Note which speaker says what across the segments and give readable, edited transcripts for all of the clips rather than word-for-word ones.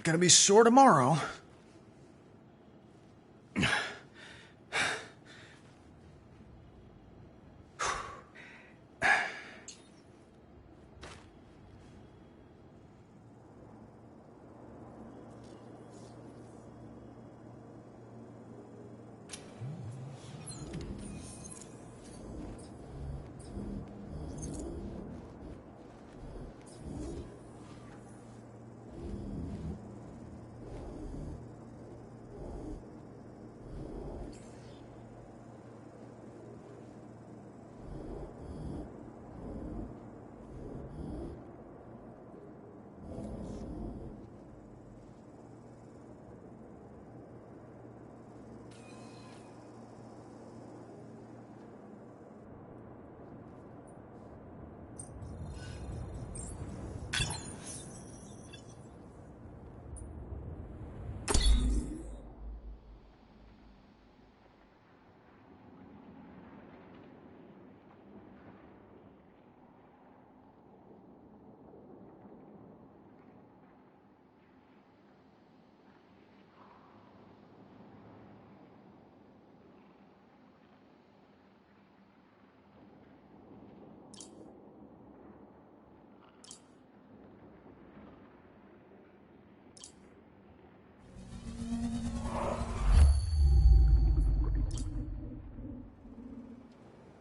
Speaker 1: gonna be sore tomorrow.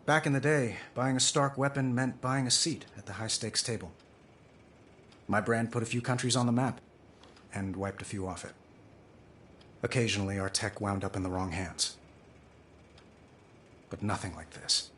Speaker 1: Back in the day, buying a Stark weapon meant buying a seat at the high-stakes table. My brand put a few countries on the map, and wiped a few off it. Occasionally, our tech wound up in the wrong hands. But nothing like this.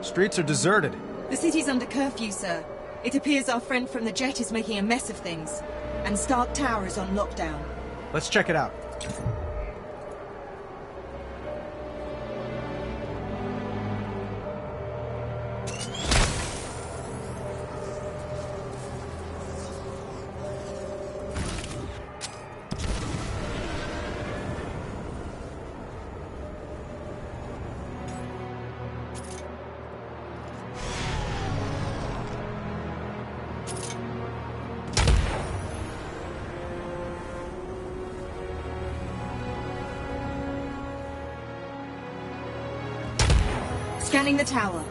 Speaker 1: Streets are deserted.
Speaker 2: The city's under curfew, sir. It appears our friend from the jet is making a mess of things. And Stark Tower is on lockdown.
Speaker 1: Let's check it out.
Speaker 2: Scanning the tower.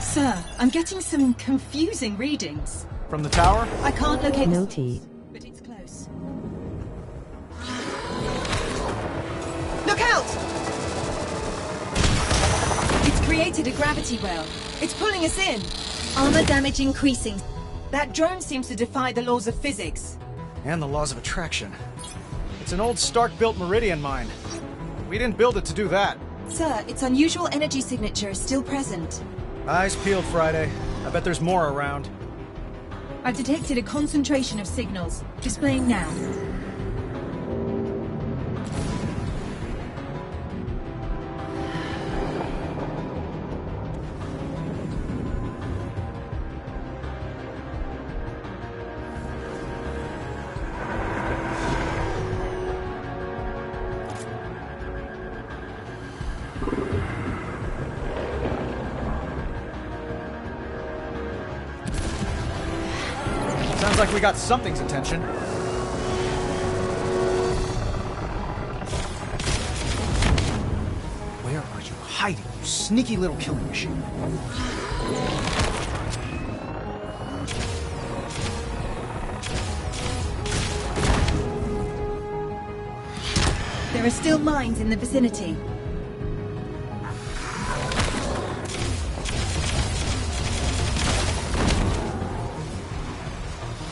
Speaker 2: Sir, I'm getting some confusing readings.
Speaker 1: From the tower?
Speaker 2: I can't locate...
Speaker 3: No tea.
Speaker 2: But it's close. Look out! It's created a gravity well. It's pulling us in. Armor damage increasing. That drone seems to defy the laws of physics.
Speaker 1: And the laws of attraction. It's an old Stark-built Meridian mine. We didn't build it to do that.
Speaker 2: Sir, its unusual energy signature is still present.
Speaker 1: Eyes peeled, Friday. I bet there's more around.
Speaker 2: I've detected a concentration of signals. Displaying now.
Speaker 1: Sounds like we got something's attention. Where are you hiding, you sneaky little killing machine?
Speaker 2: There are still mines in the vicinity.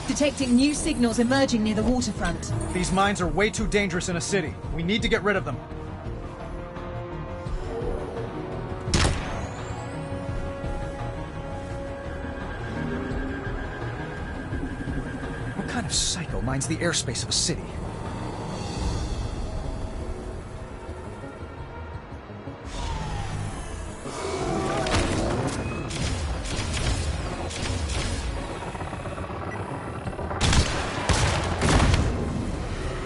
Speaker 2: Detecting new signals emerging near the waterfront.
Speaker 1: These mines are way too dangerous in a city. We need to get rid of them. kind of psycho mines the airspace of a city?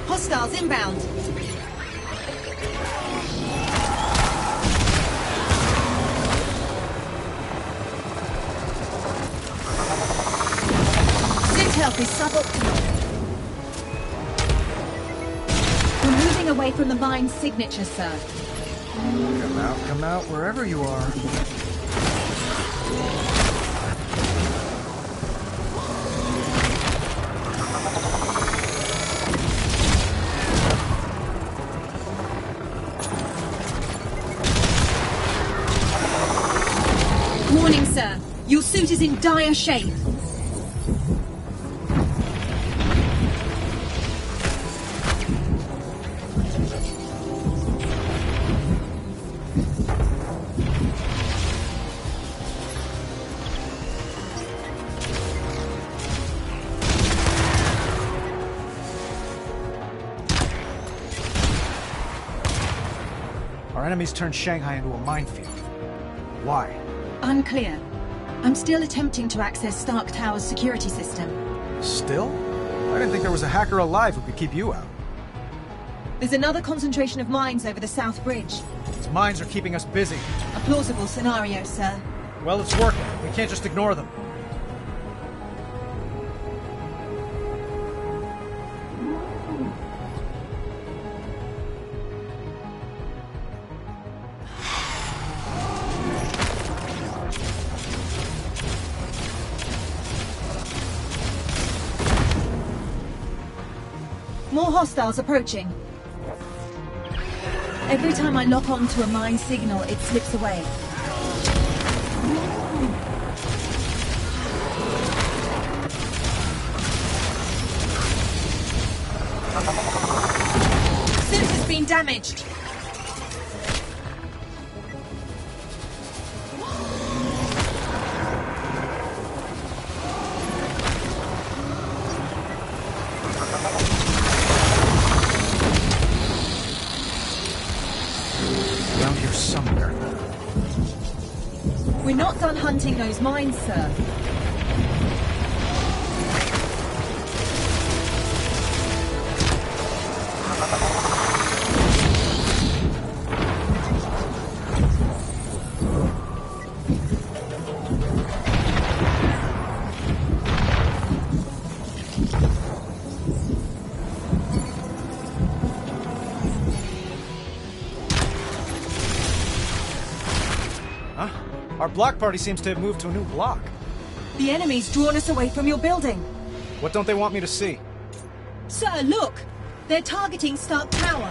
Speaker 2: Hostiles inbound. Suit health is suboptimal. We're moving away from the mine's signature, sir.
Speaker 1: Come out, wherever you are.
Speaker 2: Warning, sir. Your suit is in dire shape.
Speaker 1: Our enemies turned Shanghai into a minefield. Why?
Speaker 2: Unclear. I'm still attempting to access Stark Tower's security system.
Speaker 1: Still? I didn't think there was a hacker alive who could keep you out.
Speaker 2: There's another concentration of mines over the South Bridge.
Speaker 1: These mines are keeping us busy.
Speaker 2: A plausible scenario, sir.
Speaker 1: Well, it's working. We can't just ignore them.
Speaker 2: More hostiles approaching. Every time I lock onto a mine signal, it slips away. Suit has been damaged.
Speaker 1: Around here somewhere.
Speaker 2: We're not done hunting those mines, sir.
Speaker 1: Huh? Our block party seems to have moved to a new block.
Speaker 2: The enemy's drawn us away from your building.
Speaker 1: What don't they want me to see?
Speaker 2: Sir, look! They're targeting Stark Tower.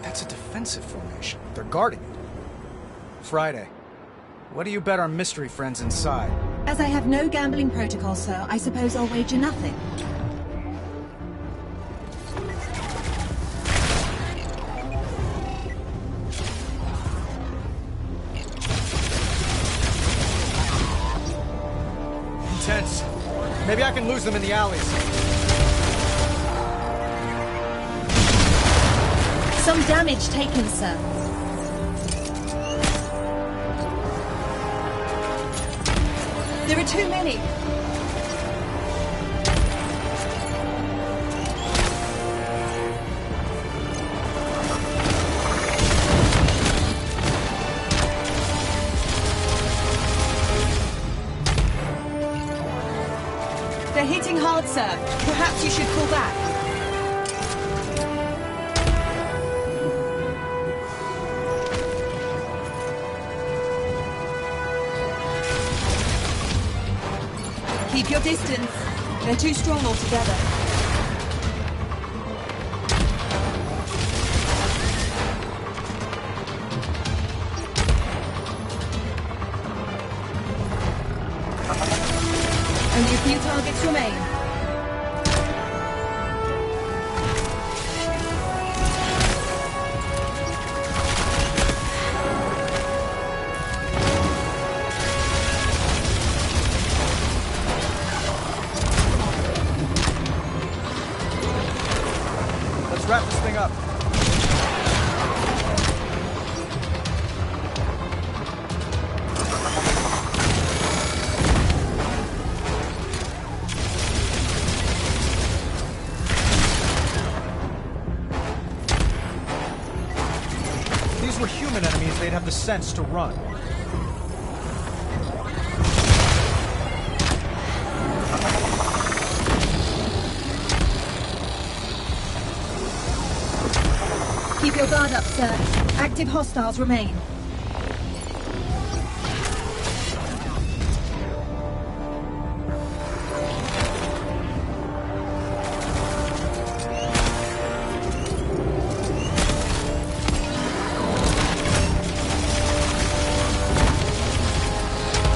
Speaker 1: That's a defensive formation. They're guarding it. Friday. What do you bet our mystery friends inside?
Speaker 2: As I have no gambling protocol, sir, I suppose I'll wager nothing.
Speaker 1: Intense. Maybe I can lose them in the alleys.
Speaker 2: Some damage taken, sir. There are too many. They're hitting hard, sir. Perhaps you should pull back. Keep your distance. They're too strong altogether. Only a few targets remain.
Speaker 1: Opening up. If these were human enemies, they'd have the sense to run.
Speaker 2: Keep your guard up, sir. Active hostiles remain.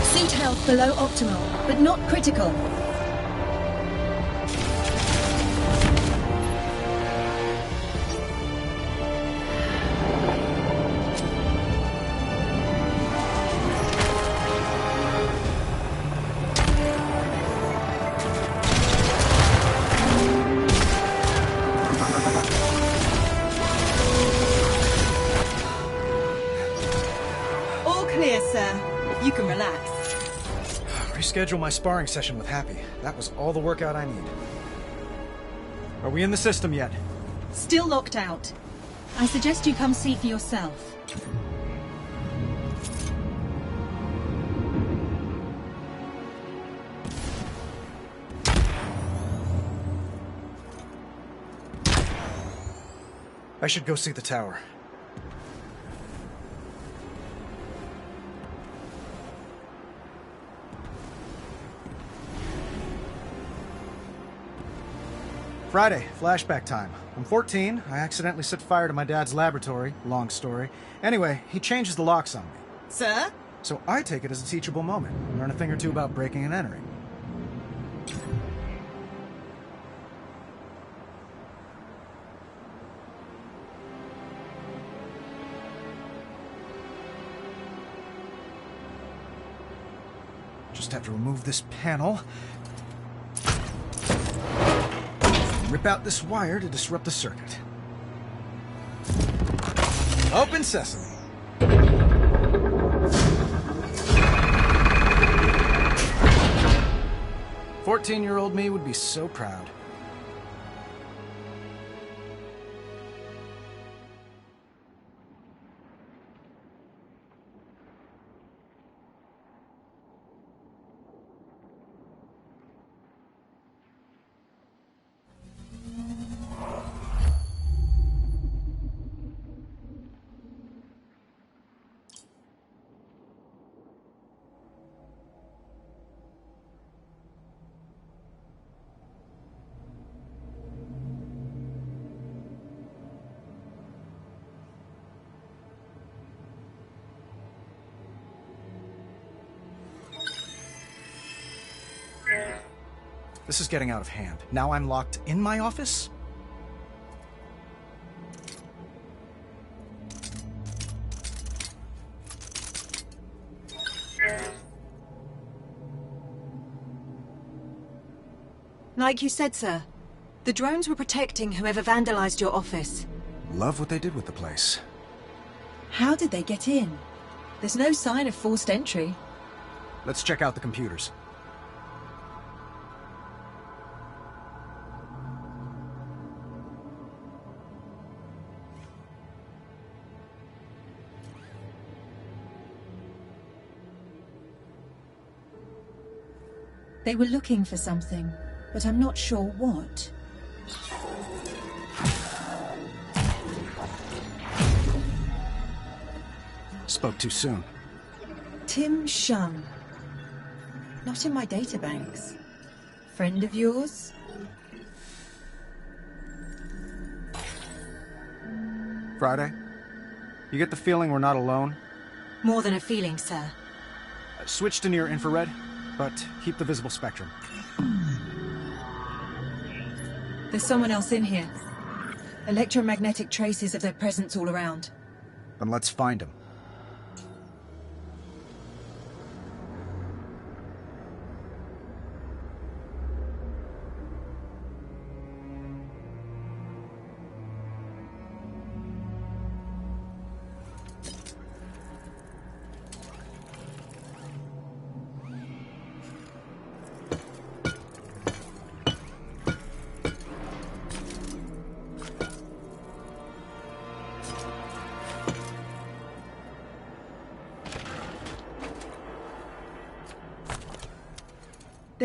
Speaker 2: Suit health below optimal, but not critical. Clear, sir. You can relax.
Speaker 1: Reschedule my sparring session with Happy. That was all the workout I need. Are we in the system yet?
Speaker 2: Still locked out. I suggest you come see for yourself.
Speaker 1: I should go see the tower. Friday, flashback time. I'm 14. I accidentally set fire to my dad's laboratory. Long story. Anyway, he changes the locks on me.
Speaker 2: Sir?
Speaker 1: So I take it as a teachable moment. Learn a thing or two about breaking and entering. Just have to remove this panel. Rip out this wire to disrupt the circuit. Open sesame. 14-year-old me would be so proud. This is getting out of hand. Now I'm locked in my office?
Speaker 2: Like you said, sir. The drones were protecting whoever vandalized your office.
Speaker 1: Love what they did with the place.
Speaker 2: How did they get in? There's no sign of forced entry.
Speaker 1: Let's check out the computers.
Speaker 2: They were looking for something, but I'm not sure what.
Speaker 1: Spoke too soon.
Speaker 2: Tim Shung. Not in my databanks. Friend of yours?
Speaker 1: Friday? You get the feeling we're not alone?
Speaker 2: More than a feeling, sir.
Speaker 1: Switch to near infrared, but keep the visible spectrum.
Speaker 2: There's someone else in here. Electromagnetic traces of their presence all around.
Speaker 1: Then let's find him.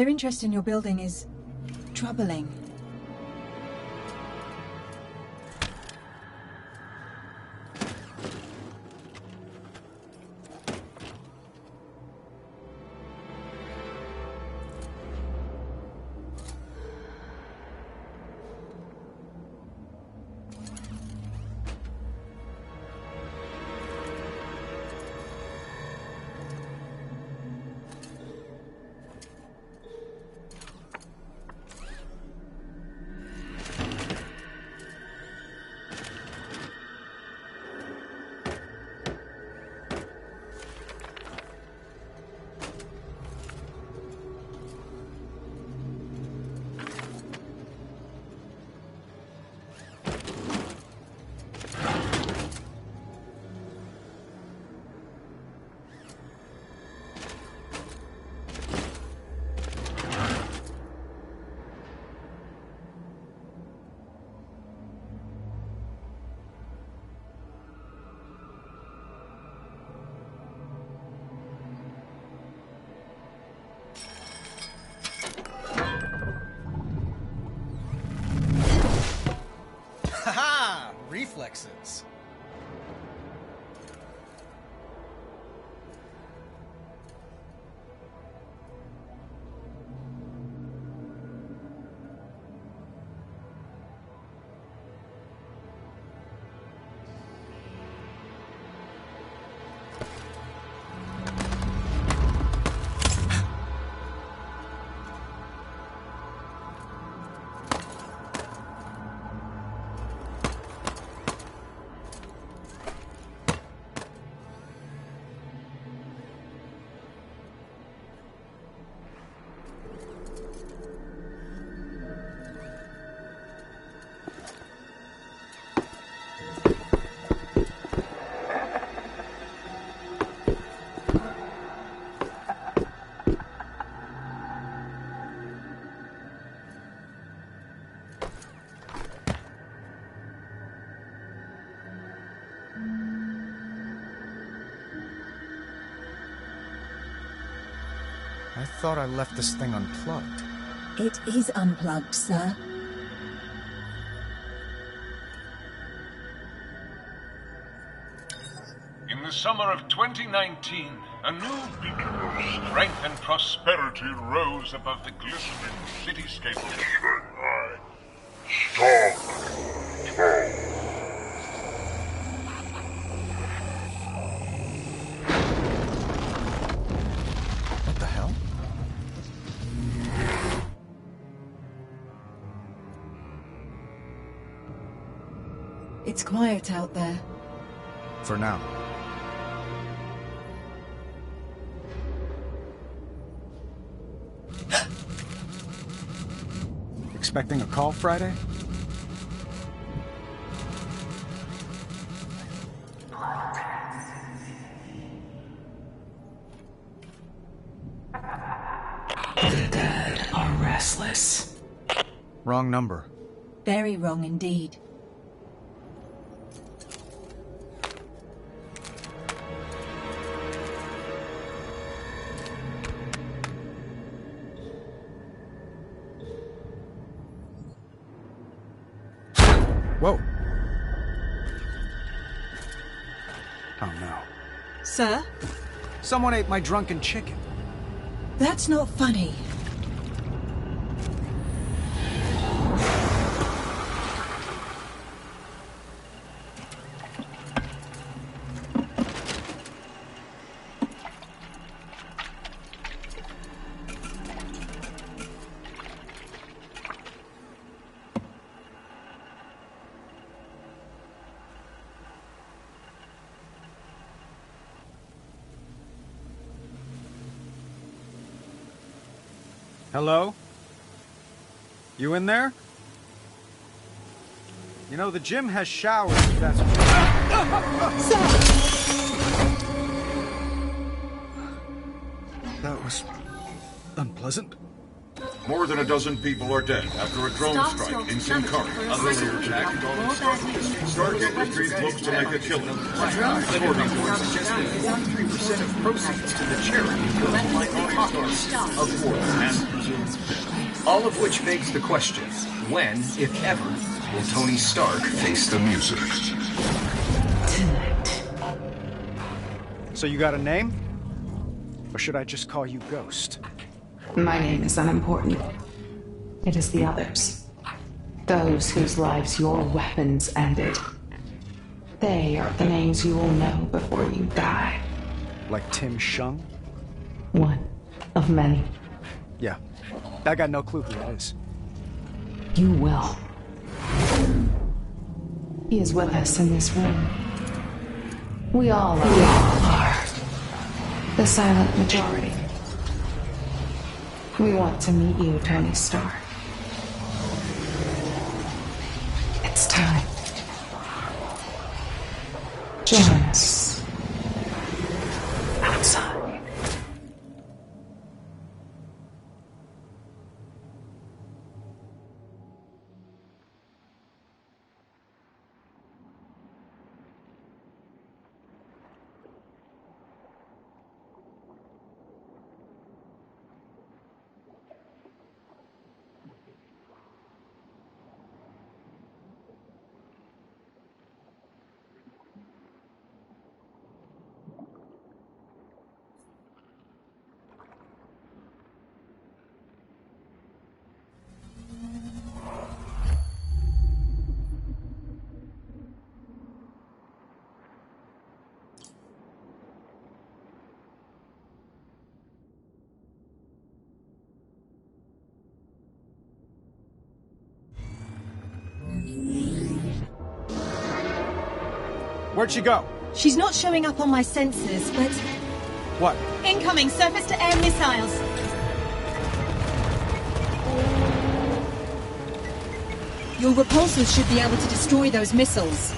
Speaker 2: Their interest in your building is troubling.
Speaker 3: Haha! Reflexes.
Speaker 1: I thought I left this thing unplugged.
Speaker 2: It is unplugged, sir.
Speaker 4: In the summer of 2019, a new beacon of strength and prosperity rose above the glistening cityscape of Shanghai. Stop! Stop!
Speaker 1: What the hell?
Speaker 2: It's quiet out there.
Speaker 1: For now. Expecting a call Friday?
Speaker 5: The dead are restless.
Speaker 1: Wrong number.
Speaker 2: Very wrong indeed.
Speaker 1: Whoa. Oh no.
Speaker 2: Sir?
Speaker 1: Someone ate my drunken chicken.
Speaker 2: That's not funny.
Speaker 1: Hello? You in there? You know, the gym has showers, if that's... That was... unpleasant.
Speaker 6: More than a dozen people are dead after a drone strike in Sincari. Earlier attack involving Stark Industries looks to make a killing.
Speaker 3: 93% of proceeds to the charity will like the cost of war and presumed death. All of which begs the question, when, if ever, will Tony Stark face the music?
Speaker 5: Tonight.
Speaker 1: So you got a name? Or should I just call you Ghost?
Speaker 5: My name is unimportant. It is the others. Those whose lives your weapons ended. They are the names you will know before you die.
Speaker 1: Like Tim Shung?
Speaker 5: One of many.
Speaker 1: Yeah. I got no clue who that is.
Speaker 5: You will. He is with us in this room. We all are. The silent majority. We want to meet you, Tony Stark. It's time. Join us. Outside.
Speaker 1: Where'd she go?
Speaker 2: She's not showing up on my sensors, but...
Speaker 1: What?
Speaker 2: Incoming surface-to-air missiles! Your repulsors should be able to destroy those missiles.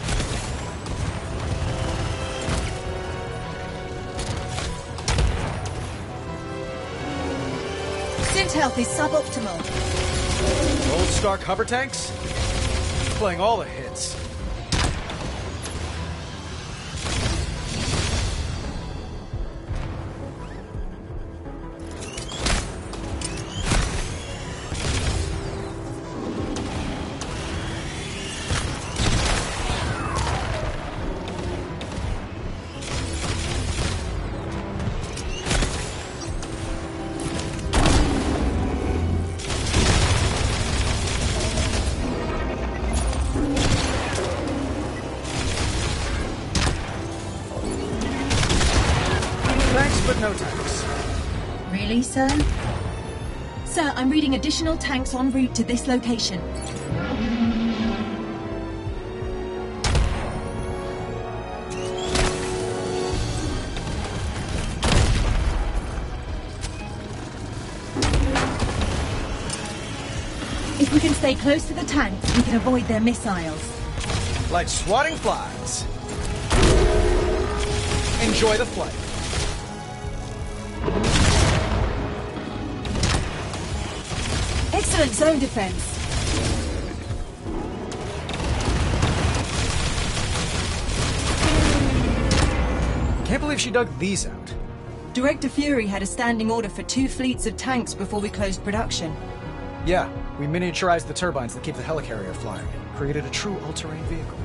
Speaker 2: Synth health is suboptimal.
Speaker 1: Old Stark hover tanks? Playing all the hits. But no tanks.
Speaker 2: Really, sir? Sir, I'm reading additional tanks en route to this location. If we can stay close to the tanks, we can avoid their missiles.
Speaker 1: Like swatting flies. Enjoy the flight.
Speaker 2: Excellent zone defense.
Speaker 1: Can't believe she dug these out.
Speaker 2: Director Fury had a standing order for 2 fleets of tanks before we closed production.
Speaker 1: Yeah, we miniaturized the turbines that keep the helicarrier flying. Created a true all-terrain vehicle.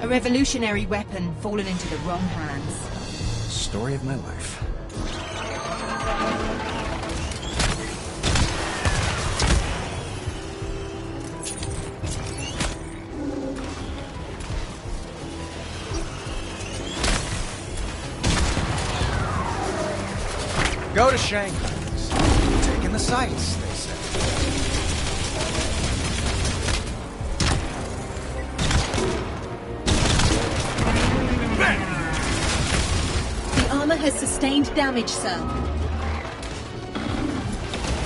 Speaker 2: A revolutionary weapon fallen into the wrong hands.
Speaker 1: Story of my life. Go to Shanghai's. Taking the sights, they say.
Speaker 2: The armor has sustained damage, sir.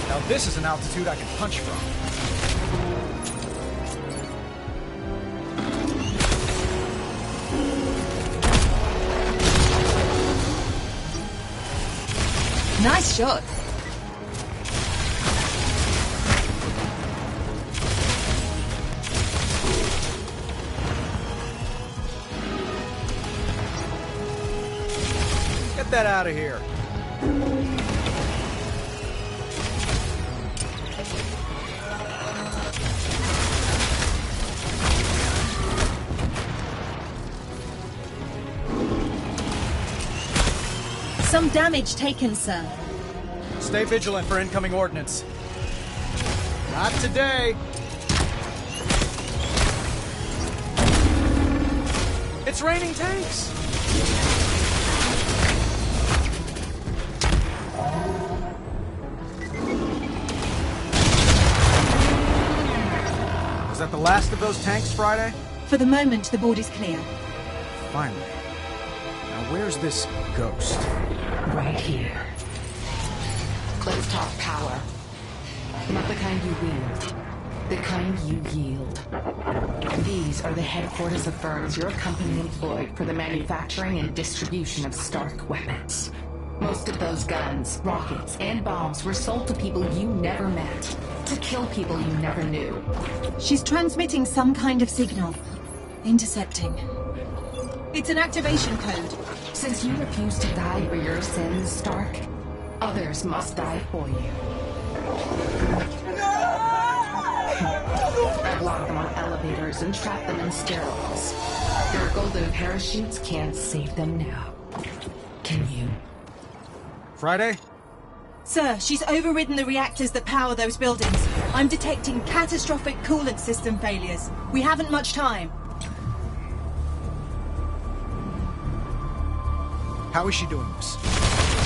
Speaker 1: Now this is an altitude I can punch from.
Speaker 2: Nice shot.
Speaker 7: Get that out of here.
Speaker 2: Some damage taken, sir.
Speaker 7: Stay vigilant for incoming ordnance. Not today. It's raining tanks!
Speaker 1: Was that the last of those tanks, Friday?
Speaker 2: For the moment, the board is clear.
Speaker 1: Finally. Now where's this ghost?
Speaker 5: Right here. Let's talk power. Not the kind you wield. The kind you yield. These are the headquarters of firms your company employed for the manufacturing and distribution of Stark weapons. Most of those guns, rockets, and bombs were sold to people you never met. To kill people you never knew.
Speaker 2: She's transmitting some kind of signal. Intercepting. It's an activation code.
Speaker 5: Since you refuse to die for your sins, Stark, others must die for you. I've locked them on elevators and trapped them in stairwells. Your golden parachutes can't save them now. Can you?
Speaker 1: Friday?
Speaker 2: Sir, she's overridden the reactors that power those buildings. I'm detecting catastrophic coolant system failures. We haven't much time.
Speaker 1: How is she doing this?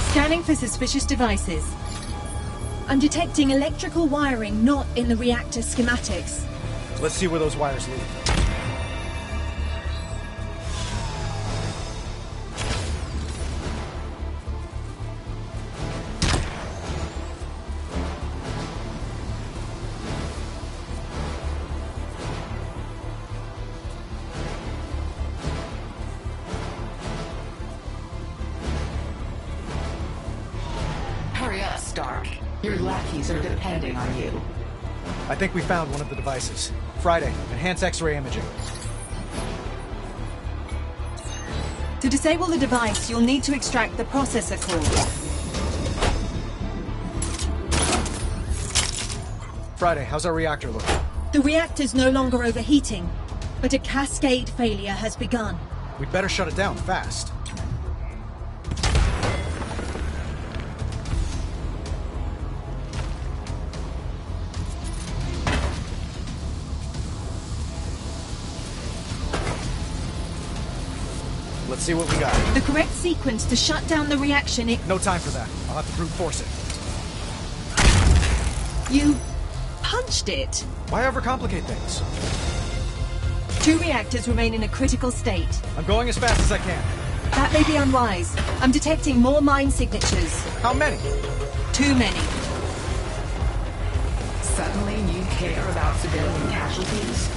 Speaker 2: Scanning for suspicious devices. I'm detecting electrical wiring not in the reactor schematics.
Speaker 7: Let's see where those wires lead.
Speaker 5: Hurry up, Stark. Your lackeys are depending on you.
Speaker 7: I think we found one of the devices. Friday, enhance X-ray imaging.
Speaker 2: To disable the device, you'll need to extract the processor core.
Speaker 7: Friday, how's our reactor looking?
Speaker 2: The reactor's no longer overheating, but a cascade failure has begun.
Speaker 7: We'd better shut it down fast. Let's see what we got.
Speaker 2: The correct sequence to shut down the reaction.
Speaker 7: No time for that. I'll have to brute force it.
Speaker 2: You punched it.
Speaker 7: Why overcomplicate things?
Speaker 2: 2 reactors remain in a critical state.
Speaker 7: I'm going as fast as I can.
Speaker 2: That may be unwise. I'm detecting more mine signatures.
Speaker 7: How many?
Speaker 2: Too many.
Speaker 5: Suddenly you care about civilian casualties?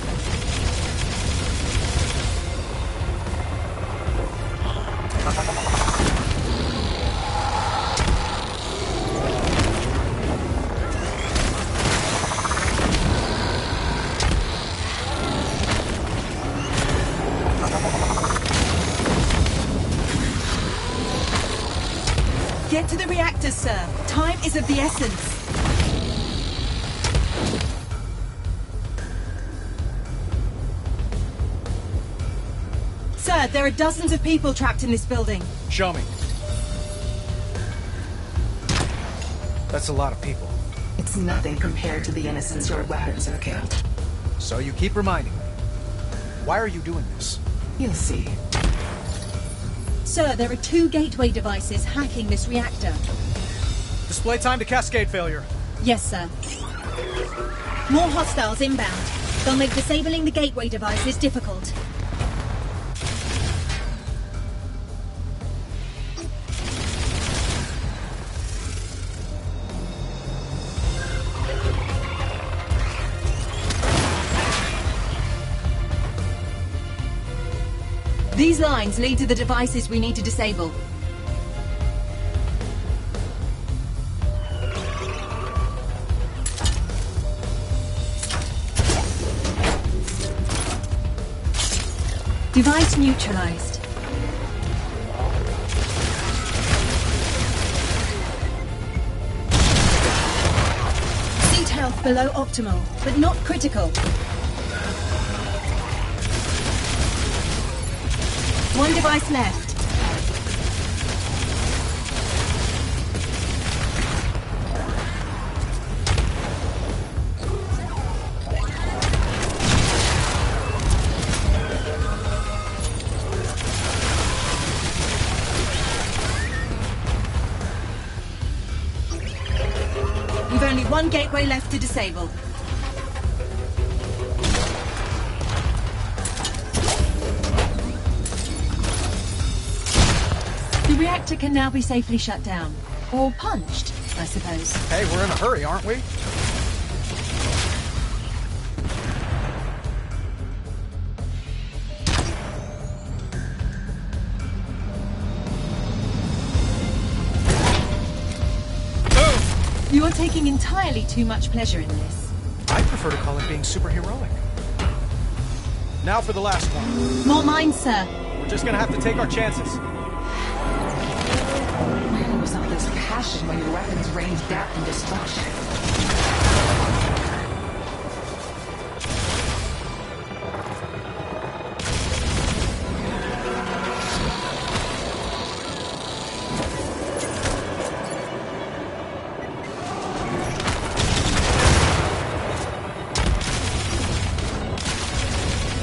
Speaker 2: Get to the reactors, sir. Time is of the essence. Sir, there are dozens of people trapped in this building.
Speaker 7: Show me. That's a lot of people.
Speaker 5: It's nothing compared to the innocents your weapons have killed.
Speaker 7: So you keep reminding me. Why are you doing this?
Speaker 5: You'll see.
Speaker 2: Sir, there are 2 gateway devices hacking this reactor.
Speaker 7: Display time to cascade failure.
Speaker 2: Yes, sir. More hostiles inbound. They'll make disabling the gateway devices difficult. These lines lead to the devices we need to disable. Device neutralized. below optimal, but not critical. One device left. We've only one gateway left to disable. The reactor can now be safely shut down. Or punched, I suppose.
Speaker 7: Hey, we're in a hurry, aren't we?
Speaker 2: You're taking entirely too much pleasure in this.
Speaker 7: I prefer to call it being superheroic. Now for the last one.
Speaker 2: More mines, sir.
Speaker 7: We're just gonna have to take our chances.
Speaker 5: Where was all this passion when your weapons rained death and destruction?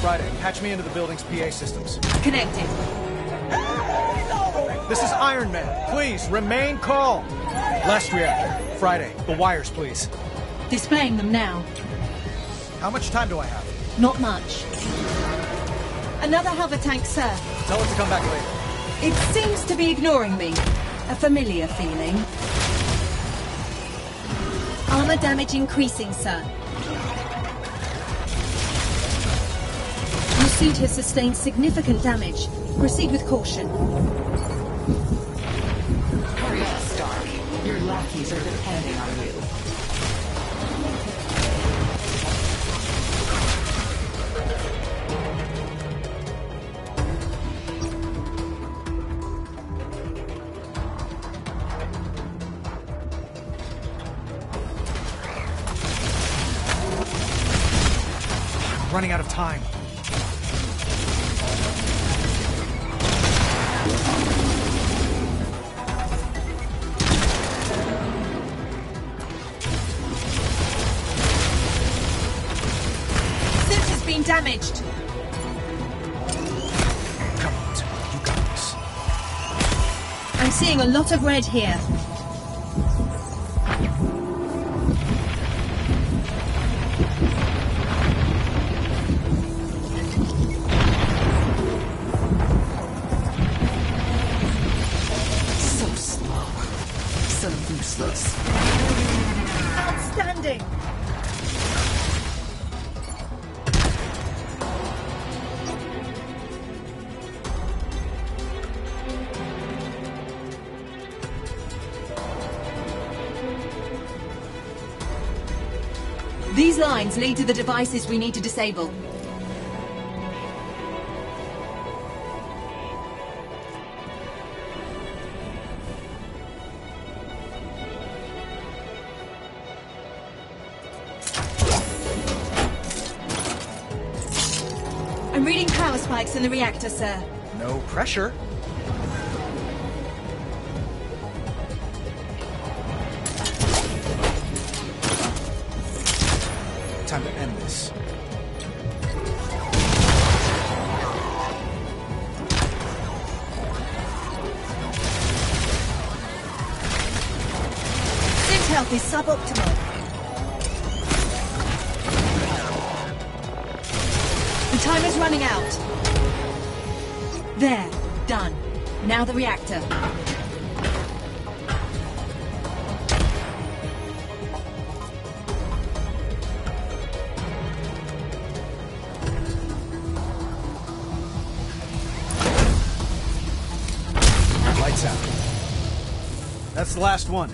Speaker 7: Friday, patch me into the building's PA systems.
Speaker 2: Connected.
Speaker 7: This is Iron Man. Please, remain calm. Last reactor. Friday, the wires, please.
Speaker 2: Displaying them now.
Speaker 7: How much time do I have?
Speaker 2: Not much. Another hover tank, sir.
Speaker 7: Tell it to come back later.
Speaker 2: It seems to be ignoring me. A familiar feeling. Armor damage increasing, sir. Your suit has sustained significant damage. Proceed with caution.
Speaker 5: Hurry up, Stark. Your lackeys are depending on you.
Speaker 7: Running out of time.
Speaker 2: Damaged.
Speaker 7: Come on, you got this.
Speaker 2: I'm seeing a lot of red here.
Speaker 5: So slow. So useless.
Speaker 2: Outstanding. These lines lead to the devices we need to disable. I'm reading power spikes in the reactor, sir.
Speaker 7: No pressure. Time to end this.
Speaker 2: Synth health is suboptimal. The time is running out. There. Done. Now the reactor.
Speaker 7: Lights out. That's the last one.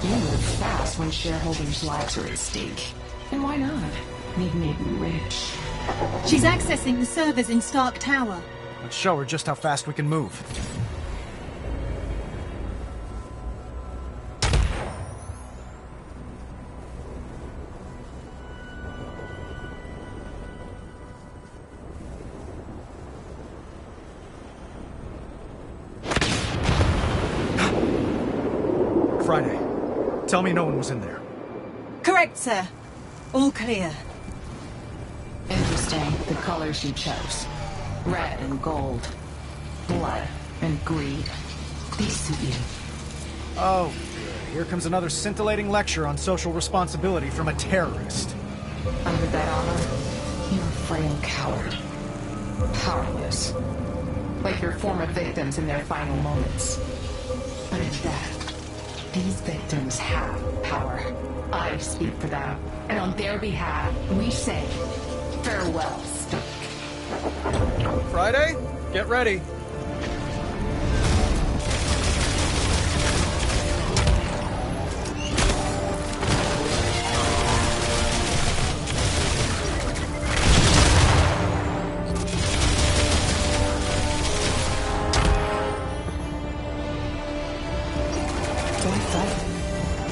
Speaker 5: You move fast when shareholders' lives are at stake. And why not? We've made you rich.
Speaker 2: She's accessing the servers in Stark Tower.
Speaker 7: Let's show her just how fast we can move. Tell me no one was in there.
Speaker 2: Correct, sir. All clear.
Speaker 5: Interesting, the colors you chose. Red and gold. Blood and greed. These suit you.
Speaker 7: Oh, here comes another scintillating lecture on social responsibility from a terrorist.
Speaker 5: Under that armor, you're a frail coward. Powerless. Like your former victims in their final moments. But in death, these victims have power. I speak for them, and on their behalf, we say, farewell, Stark.
Speaker 7: Friday, get ready.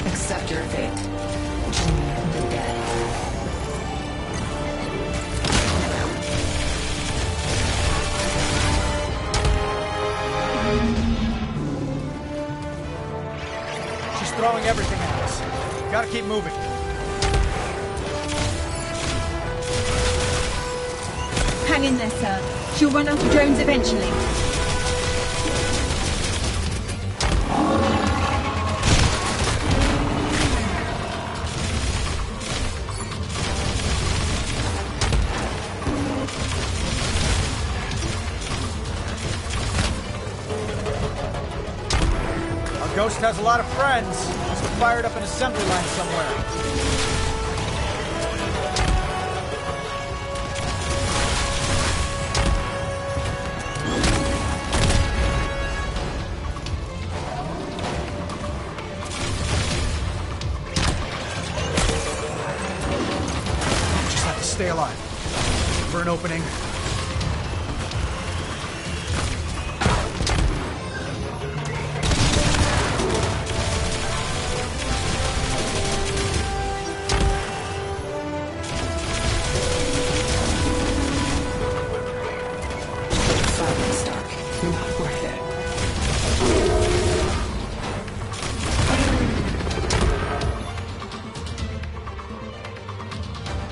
Speaker 5: Accept your fate. Join the dead.
Speaker 7: She's throwing everything at us. Gotta keep moving.
Speaker 2: Hang in there, sir. She'll run out of drones eventually.
Speaker 7: Ghost has a lot of friends. Must have fired up an assembly line somewhere. Just have to stay alive. For an opening.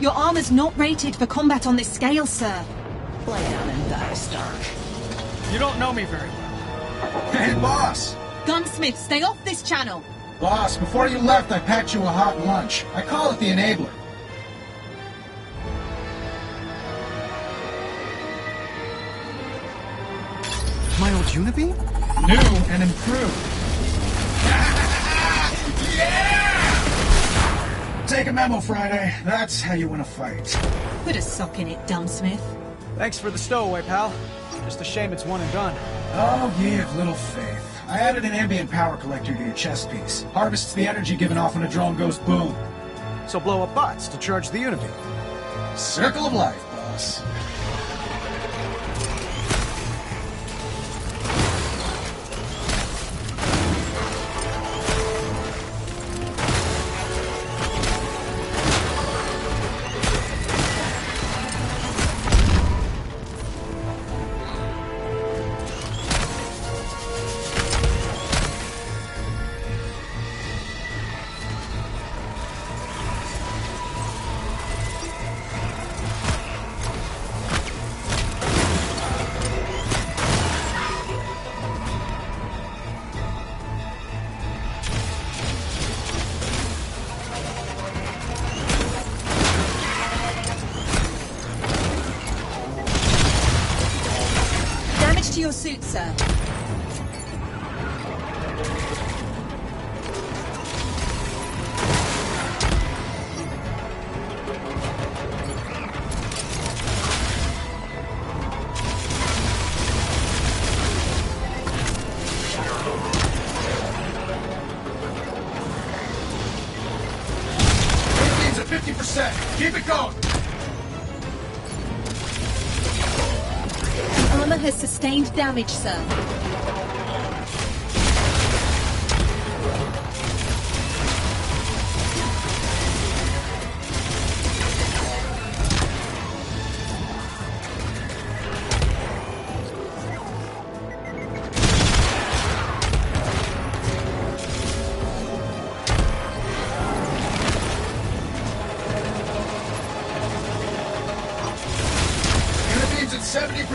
Speaker 2: Your armor's not rated for combat on this scale, sir.
Speaker 5: Lay down and die, Stark.
Speaker 7: You don't know me very well.
Speaker 8: Hey, boss!
Speaker 2: Gunsmith, stay off this channel.
Speaker 8: Boss, before you left, I packed you a hot lunch. I call it the Enabler.
Speaker 7: My old Unibeam?
Speaker 8: New and improved. Yeah! Take a memo, Friday. That's how you win a fight.
Speaker 2: Put a sock in it, Gunsmith.
Speaker 7: Thanks for the stowaway, pal. Just a shame it's one and done.
Speaker 8: Oh, ye of little faith. I added an ambient power collector to your chest piece. Harvests the energy given off when a drone goes boom.
Speaker 7: So blow up bots to charge the Unibeam.
Speaker 8: Circle of life, boss.
Speaker 2: To your suit, sir.
Speaker 8: It's at 50%. Keep it going.
Speaker 2: Armor has sustained damage, sir.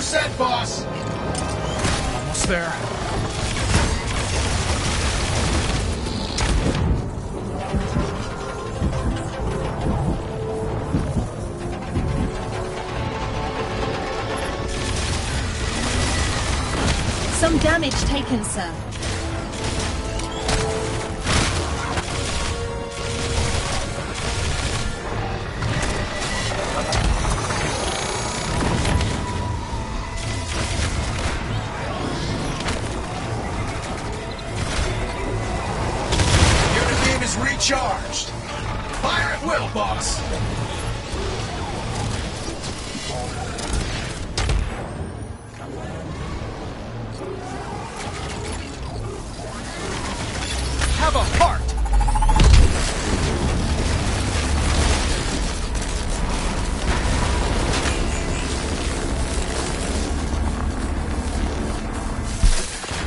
Speaker 8: 100%, boss!
Speaker 7: Almost there.
Speaker 2: Some damage taken, sir.
Speaker 8: Unit beam is recharged. Fire at will, boss!
Speaker 7: Have a heart!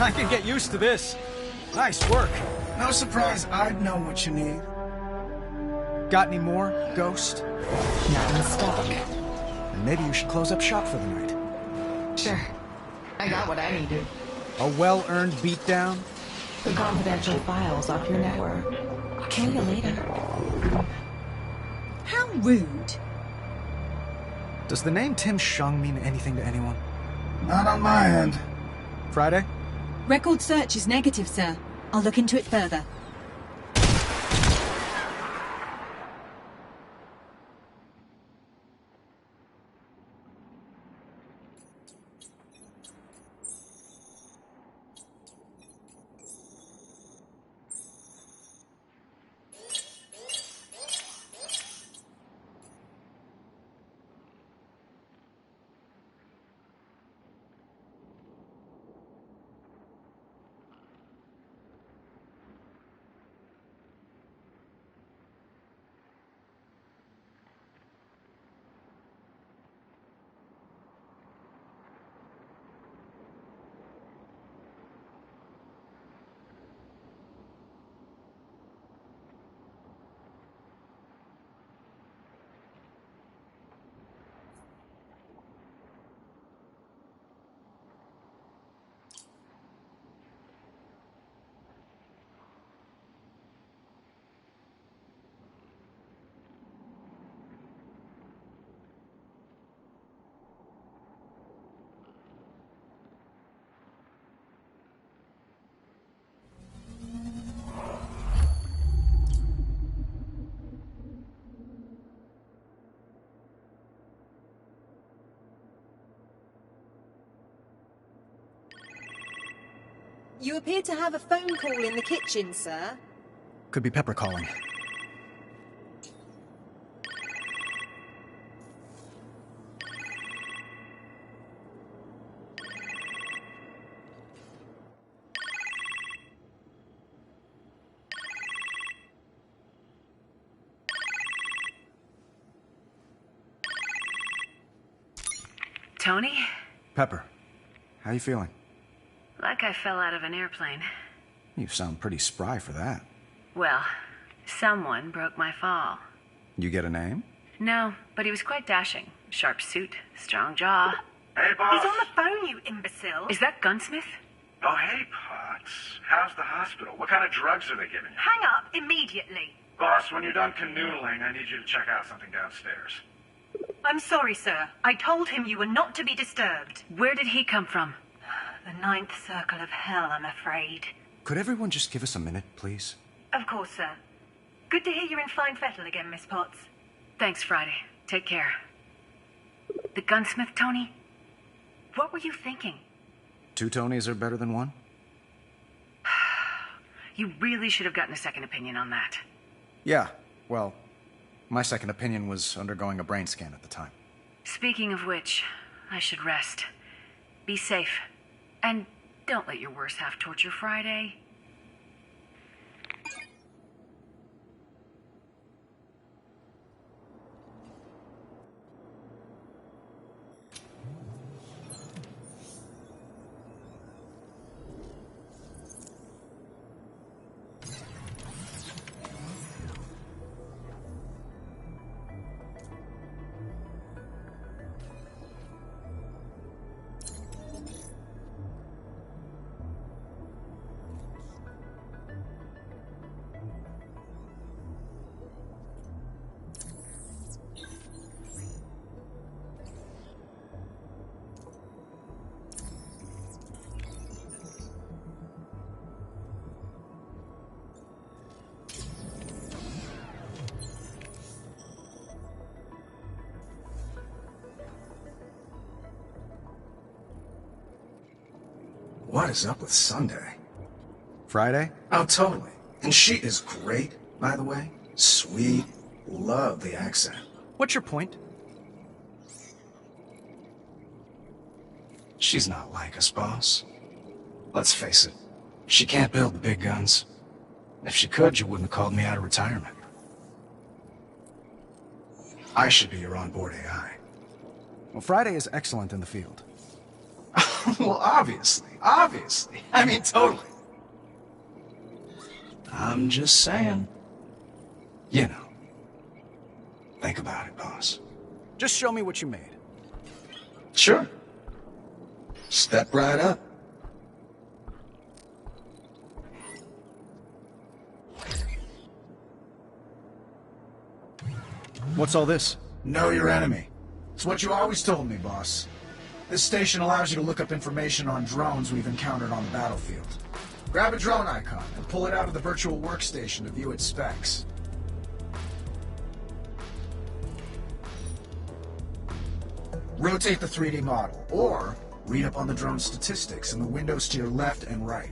Speaker 7: I can get used to this. Nice work.
Speaker 8: No surprise, I'd know what you need.
Speaker 7: Got any more, Ghost?
Speaker 5: Not in stock.
Speaker 1: And maybe you should close up shop for the night.
Speaker 5: Sure. I got what I needed.
Speaker 7: A well-earned beatdown?
Speaker 5: The confidential files off your network. Kill you later.
Speaker 2: How rude.
Speaker 1: Does the name Tim Shung mean anything to anyone?
Speaker 8: Not on my end.
Speaker 7: Friday?
Speaker 2: Record search is negative, sir. I'll look into it further. You appear to have a phone call in the kitchen, sir.
Speaker 1: Could be Pepper calling.
Speaker 9: Tony?
Speaker 1: Pepper, how you feeling?
Speaker 9: Like I fell out of an airplane.
Speaker 1: You sound pretty spry for that.
Speaker 9: Well, someone broke my fall.
Speaker 1: You get a name?
Speaker 9: No, but he was quite dashing. Sharp suit, strong jaw.
Speaker 10: Hey, boss.
Speaker 2: He's on the phone, you imbecile.
Speaker 9: Is that Gunsmith?
Speaker 10: Oh, hey, Potts. How's the hospital? What kind of drugs are they giving you?
Speaker 2: Hang up immediately.
Speaker 10: Boss, when you're done canoodling, I need you to check out something downstairs.
Speaker 2: I'm sorry, sir. I told him you were not to be disturbed.
Speaker 9: Where did he come from?
Speaker 2: The ninth circle of hell, I'm afraid.
Speaker 1: Could everyone just give us a minute, please?
Speaker 2: Of course, sir. Good to hear you're in fine fettle again, Miss Potts.
Speaker 9: Thanks, Friday. Take care. The gunsmith, Tony? What were you thinking?
Speaker 1: 2 Tonys are better than 1?
Speaker 9: You really should have gotten a second opinion on that.
Speaker 1: Yeah, well, my second opinion was undergoing a brain scan at the time.
Speaker 9: Speaking of which, I should rest. Be safe. And don't let your worst half torture Friday.
Speaker 8: What is up with Sunday?
Speaker 1: Friday?
Speaker 8: Oh, totally. And she is great, by the way. Sweet. Love the accent.
Speaker 1: What's your point?
Speaker 8: She's not like us, boss. Let's face it. She can't build the big guns. If she could, you wouldn't have called me out of retirement. I should be your onboard AI.
Speaker 1: Well, Friday is excellent in the field.
Speaker 8: Well, obviously. I mean, totally. I'm just saying. You know. Think about it, boss.
Speaker 1: Just show me what you made.
Speaker 8: Sure. Step right up.
Speaker 1: What's all this?
Speaker 8: Know your enemy. It's what you always told me, boss. This station allows you to look up information on drones we've encountered on the battlefield. Grab a drone icon and pull it out of the virtual workstation to view its specs. Rotate the 3D model, or read up on the drone statistics in the windows to your left and right.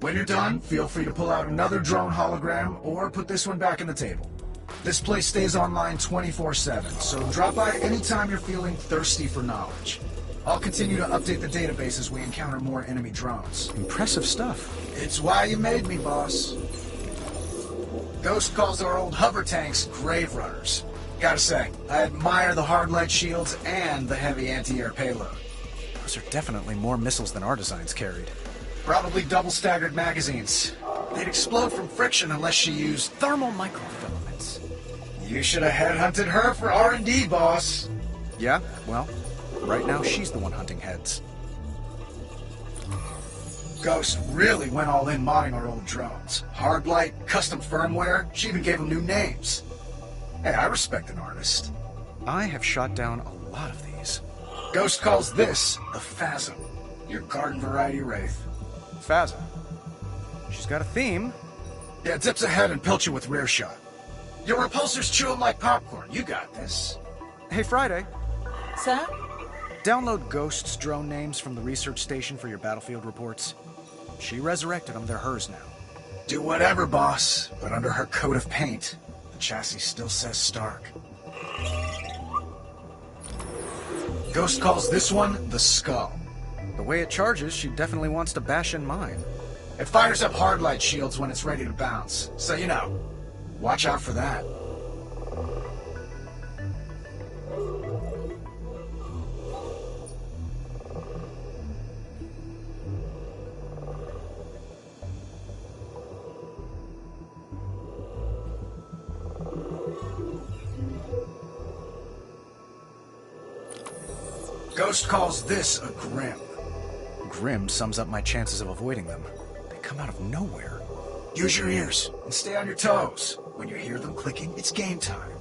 Speaker 8: When you're done, feel free to pull out another drone hologram, or put this one back in the table. This place stays online 24/7, so drop by anytime you're feeling thirsty for knowledge. I'll continue to update the database as we encounter more enemy drones.
Speaker 1: Impressive stuff.
Speaker 8: It's why you made me, boss. Ghost calls our old hover tanks grave runners. Gotta say, I admire the hard light shields and the heavy anti-air payload.
Speaker 1: Those are definitely more missiles than our designs carried.
Speaker 8: Probably double staggered magazines. They'd explode from friction unless she used
Speaker 1: Thermal microfilaments.
Speaker 8: You should have headhunted her for R&D, boss.
Speaker 1: Yeah, well, right now she's the one hunting heads.
Speaker 8: Ghost really went all in modding our old drones. Hard light, custom firmware, she even gave them new names. Hey, I respect an artist.
Speaker 1: I have shot down a lot of these.
Speaker 8: Ghost calls this the Phasm, your garden variety wraith.
Speaker 1: Phasm? She's got a theme.
Speaker 8: Yeah, it dips ahead and pelts you with rear shot. Your repulsors chew them like popcorn. You got this.
Speaker 1: Hey, Friday.
Speaker 2: Sir?
Speaker 1: Download Ghost's drone names from the research station for your battlefield reports. She resurrected them. They're hers now.
Speaker 8: Do whatever, boss. But under her coat of paint, the chassis still says Stark. Ghost calls this one the Skull.
Speaker 1: The way it charges, she definitely wants to bash in mine.
Speaker 8: It fires up hard light shields when it's ready to bounce. So, you know, watch out for that. Ghost calls this a Grim.
Speaker 1: Grim sums up my chances of avoiding them. They come out of nowhere.
Speaker 8: Use your ears and stay on your toes. When you hear them clicking, it's game time.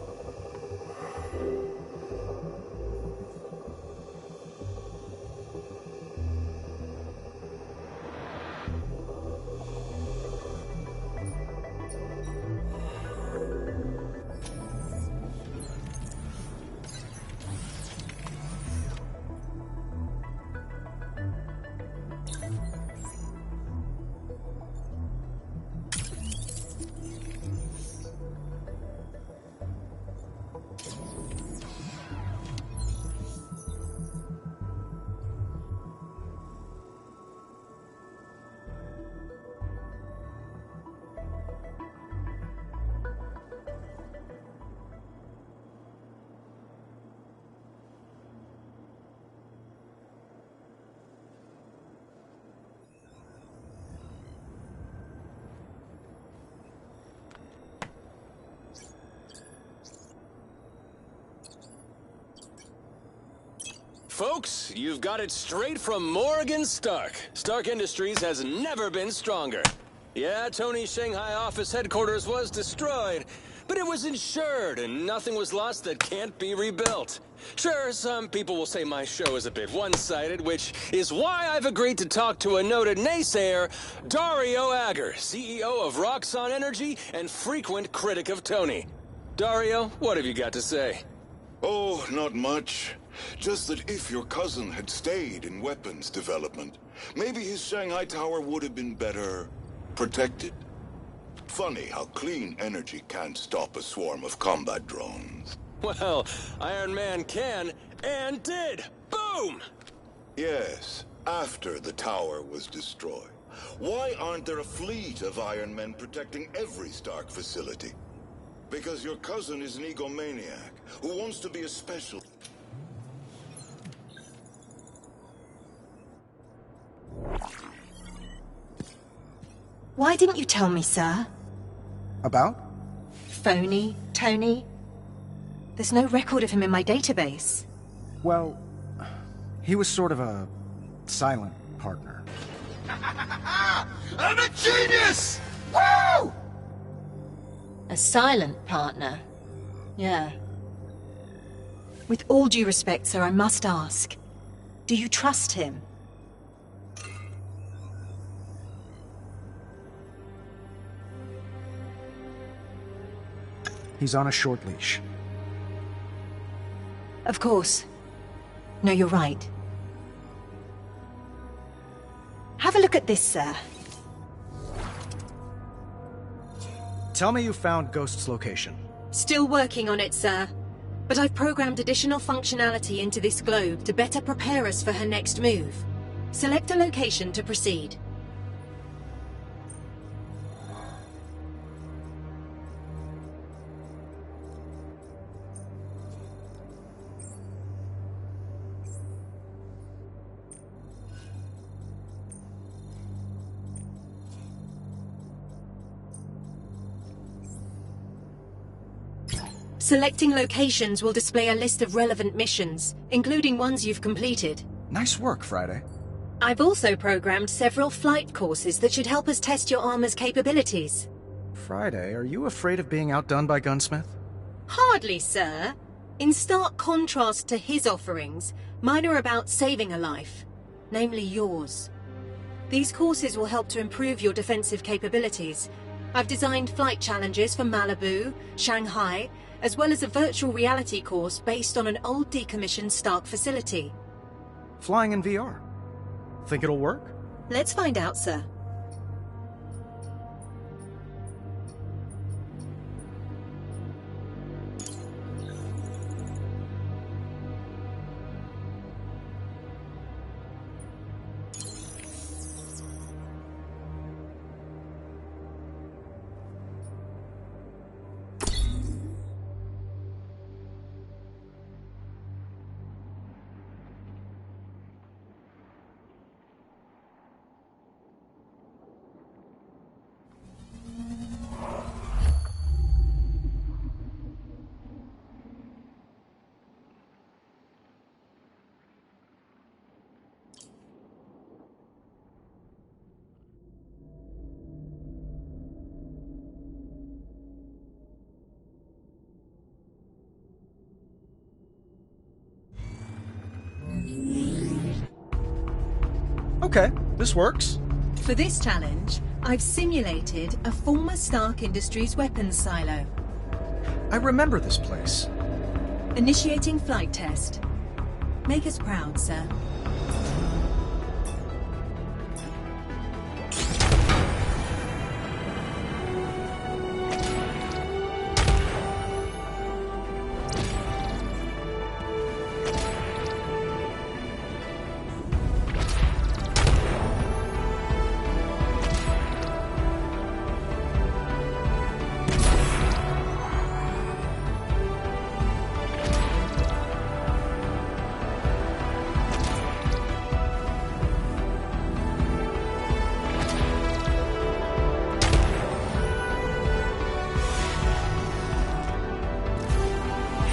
Speaker 11: Folks, you've got it straight from Morgan Stark. Stark Industries has never been stronger. Yeah, Tony's Shanghai office headquarters was destroyed, but it was insured and nothing was lost that can't be rebuilt. Sure, some people will say my show is a bit one-sided, which is why I've agreed to talk to a noted naysayer, Dario Agger, CEO of Roxxon Energy and frequent critic of Tony. Dario, what have you got to say?
Speaker 6: Oh, not much. Just that if your cousin had stayed in weapons development, maybe his Shanghai tower would have been better protected. Funny how clean energy can't stop a swarm of combat drones.
Speaker 11: Well, Iron Man can, and did! Boom!
Speaker 6: Yes, after the tower was destroyed. Why aren't there a fleet of Iron Men protecting every Stark facility? Because your cousin is an egomaniac who wants to be a special...
Speaker 2: Why didn't you tell me, sir?
Speaker 1: About?
Speaker 2: Phony, Tony? There's no record of him in my database.
Speaker 1: Well, he was sort of a silent partner.
Speaker 8: I'm a genius! Woo!
Speaker 2: A silent partner? Yeah. With all due respect, sir, I must ask. Do you trust him?
Speaker 1: He's on a short leash.
Speaker 2: Of course. No, you're right. Have a look at this, sir.
Speaker 1: Tell me you found Ghost's location.
Speaker 2: Still working on it, sir. But I've programmed additional functionality into this globe to better prepare us for her next move. Select a location to proceed. Selecting locations will display a list of relevant missions, including ones you've completed.
Speaker 1: Nice work, Friday.
Speaker 2: I've also programmed several flight courses that should help us test your armor's capabilities.
Speaker 1: Friday, are you afraid of being outdone by Gunsmith?
Speaker 2: Hardly, sir. In stark contrast to his offerings, mine are about saving a life, namely yours. These courses will help to improve your defensive capabilities. I've designed flight challenges for Malibu, Shanghai, as well as a virtual reality course based on an old decommissioned Stark facility.
Speaker 1: Flying in VR. Think it'll work?
Speaker 2: Let's find out, sir.
Speaker 1: Okay, this works.
Speaker 2: For this challenge, I've simulated a former Stark Industries weapons silo.
Speaker 1: I remember this place.
Speaker 2: Initiating flight test. Make us proud, sir.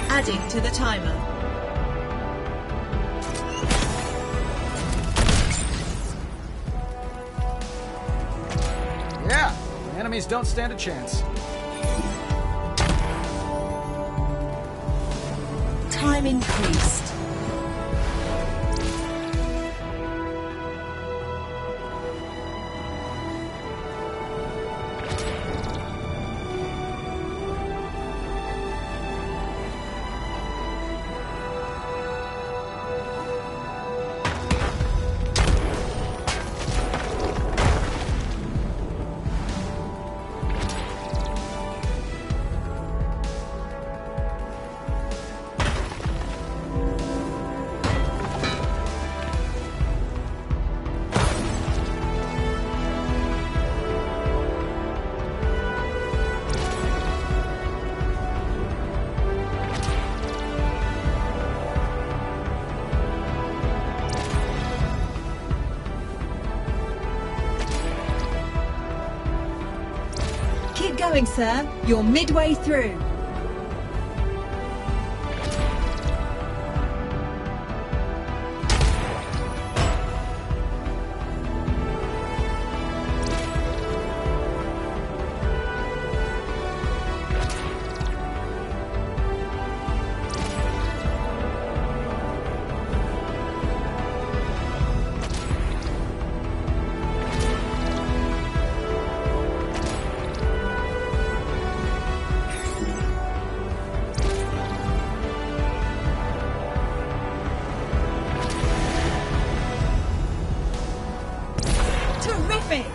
Speaker 2: Adding to the timer.
Speaker 1: Yeah, enemies don't stand a chance.
Speaker 2: Time increased. going, sir. You're midway through. Terrific!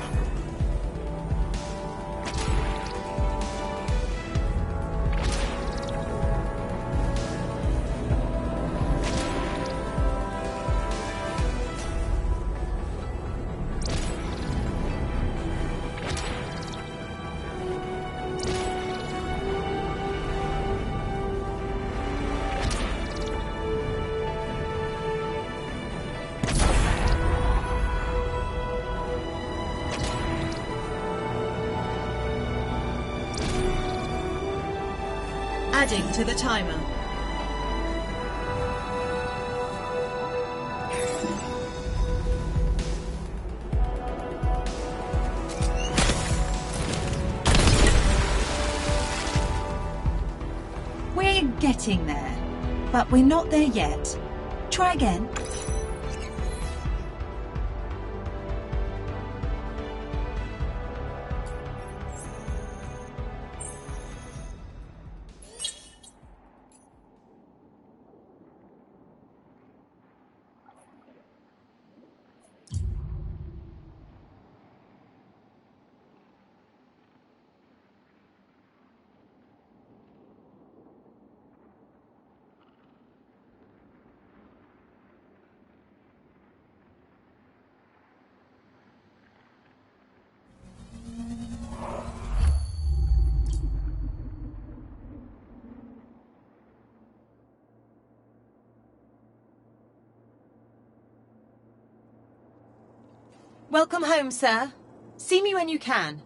Speaker 2: Adding to the timer. We're getting there, but we're not there yet. Try again. Welcome home, sir. See me when you can.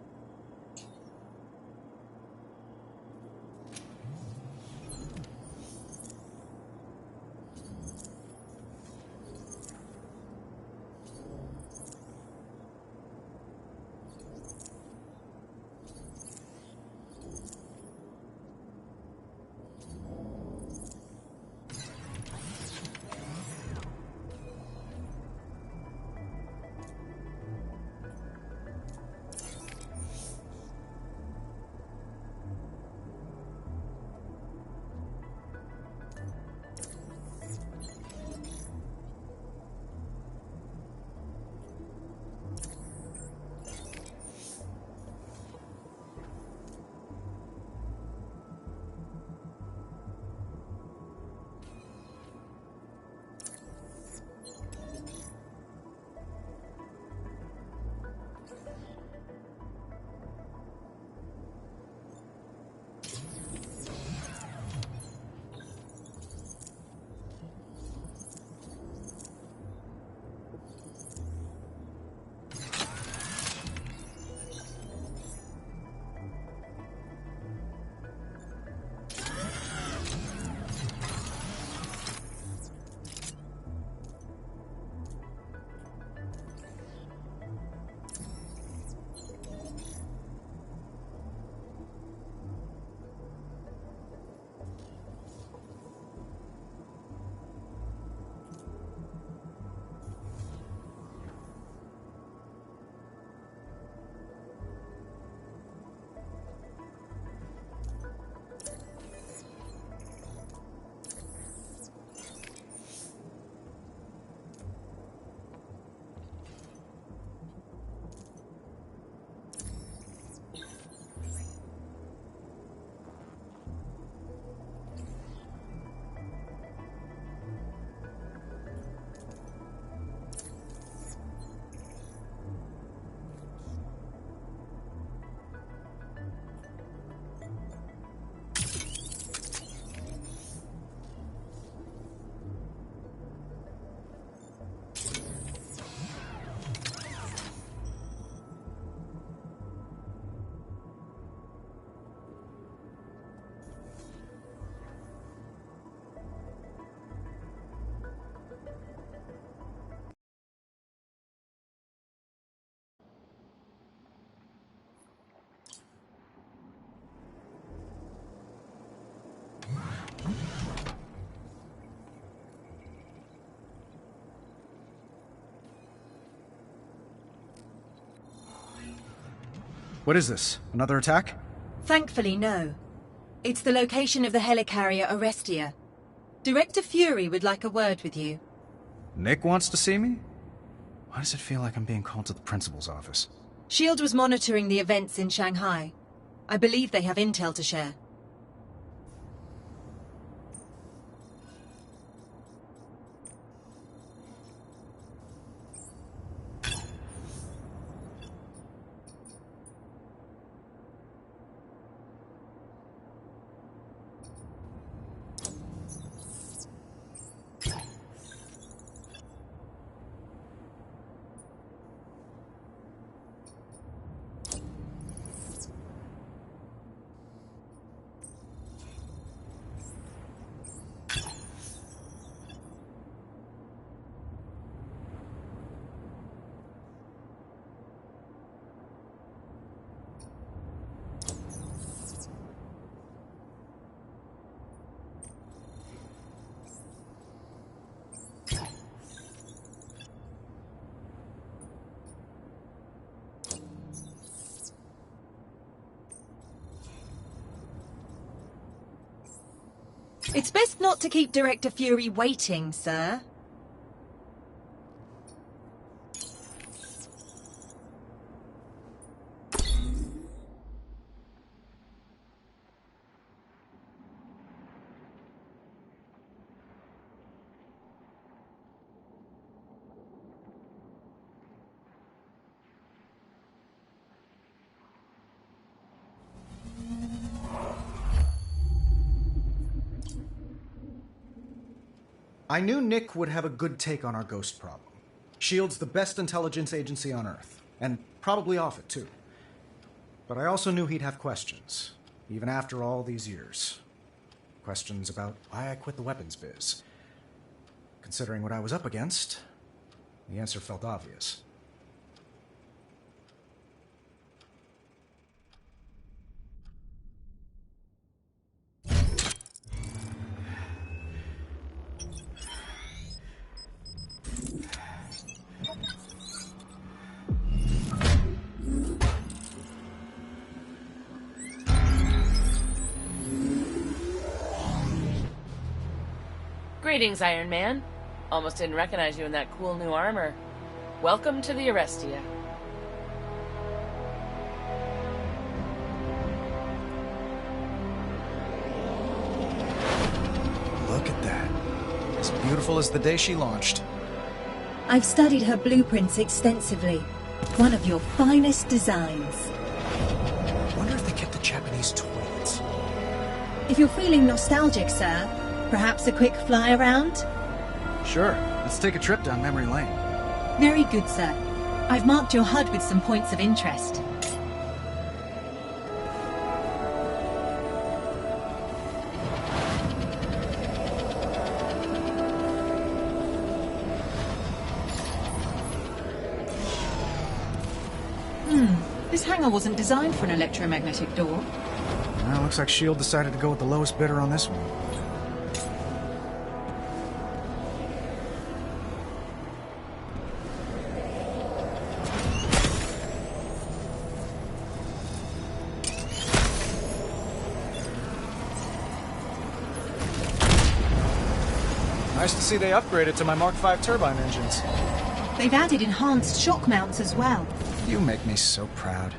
Speaker 1: What is this? Another attack?
Speaker 2: Thankfully, no. It's the location of the helicarrier Orestia. Director Fury would like a word with you.
Speaker 1: Nick wants to see me? Why does it feel like I'm being called to the principal's office?
Speaker 2: SHIELD was monitoring the events in Shanghai. I believe they have intel to share. It's best not to keep Director Fury waiting, sir.
Speaker 1: I knew Nick would have a good take on our ghost problem. SHIELD's the best intelligence agency on Earth, and probably off it, too. But I also knew he'd have questions, even after all these years. Questions about why I quit the weapons biz. Considering what I was up against, the answer felt obvious.
Speaker 12: Greetings, Iron Man. Almost didn't recognize you in that cool new armor. Welcome to the Orestia.
Speaker 1: Look at that. As beautiful as the day she launched.
Speaker 2: I've studied her blueprints extensively. One of your finest designs.
Speaker 1: Wonder if they kept the Japanese toilets.
Speaker 2: If you're feeling nostalgic, sir, perhaps a quick fly around?
Speaker 1: Sure. Let's take a trip down memory lane.
Speaker 2: Very good, sir. I've marked your HUD with some points of interest. This hangar wasn't designed for an electromagnetic door.
Speaker 1: Well, looks like SHIELD decided to go with the lowest bidder on this one. Nice to see they upgraded to my Mark V turbine engines.
Speaker 2: They've added enhanced shock mounts as well.
Speaker 1: You make me so proud.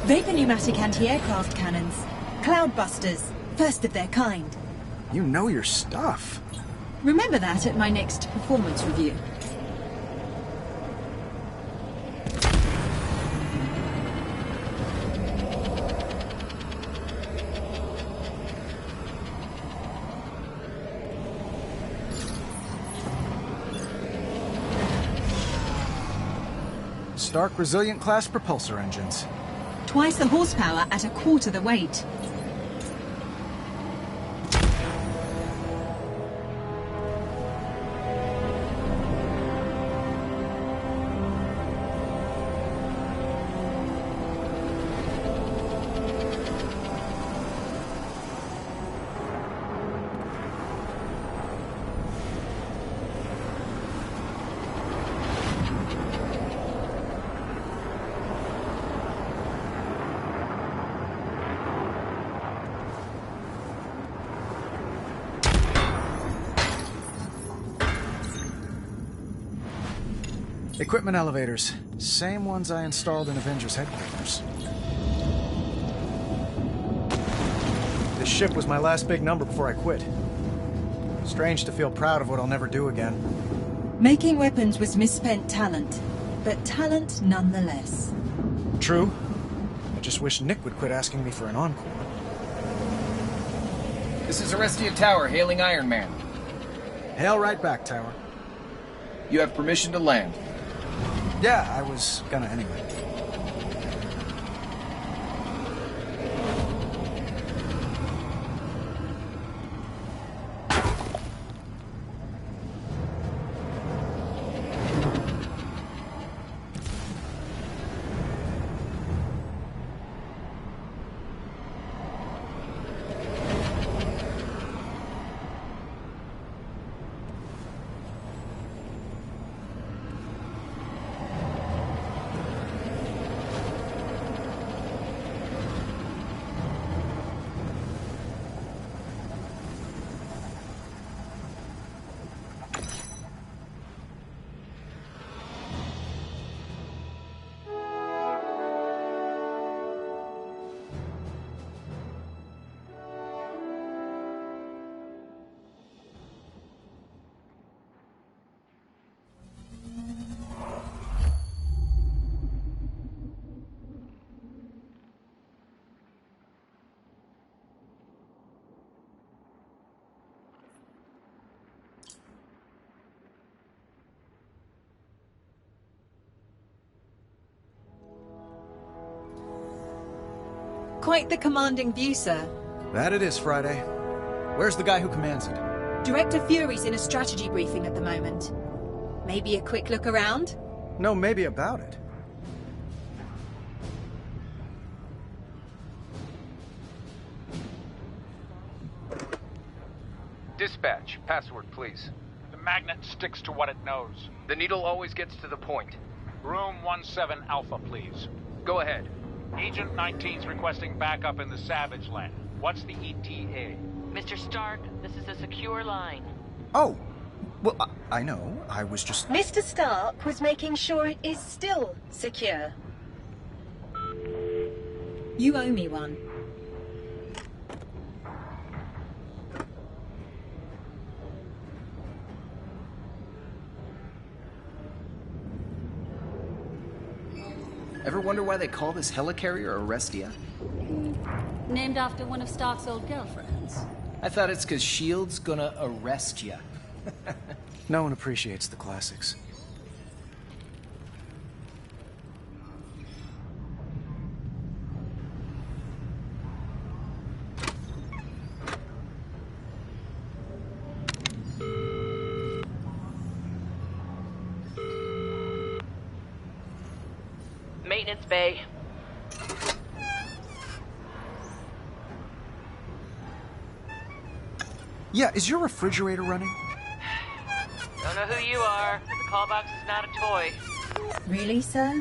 Speaker 2: Vapor pneumatic anti-aircraft cannons. Cloudbusters, first of their kind.
Speaker 1: You know your stuff.
Speaker 2: Remember that at my next performance review.
Speaker 1: Stark Resilient class propulsor engines.
Speaker 2: Twice the horsepower at a quarter the weight.
Speaker 1: Equipment elevators. Same ones I installed in Avengers headquarters. This ship was my last big number before I quit. Strange to feel proud of what I'll never do again.
Speaker 2: Making weapons was misspent talent, but talent nonetheless.
Speaker 1: True. I just wish Nick would quit asking me for an encore.
Speaker 3: This is Arestia Tower, hailing Iron Man.
Speaker 1: Hail right back, Tower.
Speaker 3: You have permission to land.
Speaker 1: Yeah, I was gonna anyway.
Speaker 2: Quite the commanding view, sir.
Speaker 1: That it is, Friday. Where's the guy who commands it?
Speaker 2: Director Fury's in a strategy briefing at the moment. Maybe a quick look around?
Speaker 1: No, maybe about it.
Speaker 3: Dispatch, password, please.
Speaker 10: The magnet sticks to what it knows.
Speaker 3: The needle always gets to the point.
Speaker 10: Room 17 Alpha, please.
Speaker 3: Go ahead.
Speaker 10: Agent 19's requesting backup in the Savage Land. What's the ETA?
Speaker 12: Mr. Stark, this is a secure line.
Speaker 1: Oh, well, I know. I was just...
Speaker 2: Mr. Stark was making sure it is still secure. You owe me one.
Speaker 3: Ever wonder why they call this helicarrier Arestia?
Speaker 13: Named after one of Stark's old girlfriends.
Speaker 3: I thought it's because S.H.I.E.L.D's gonna arrest ya.
Speaker 1: No one appreciates the classics.
Speaker 12: Maintenance bay.
Speaker 1: Yeah, is your refrigerator running?
Speaker 12: Don't know who you are. The call box is not a toy.
Speaker 2: Really, sir?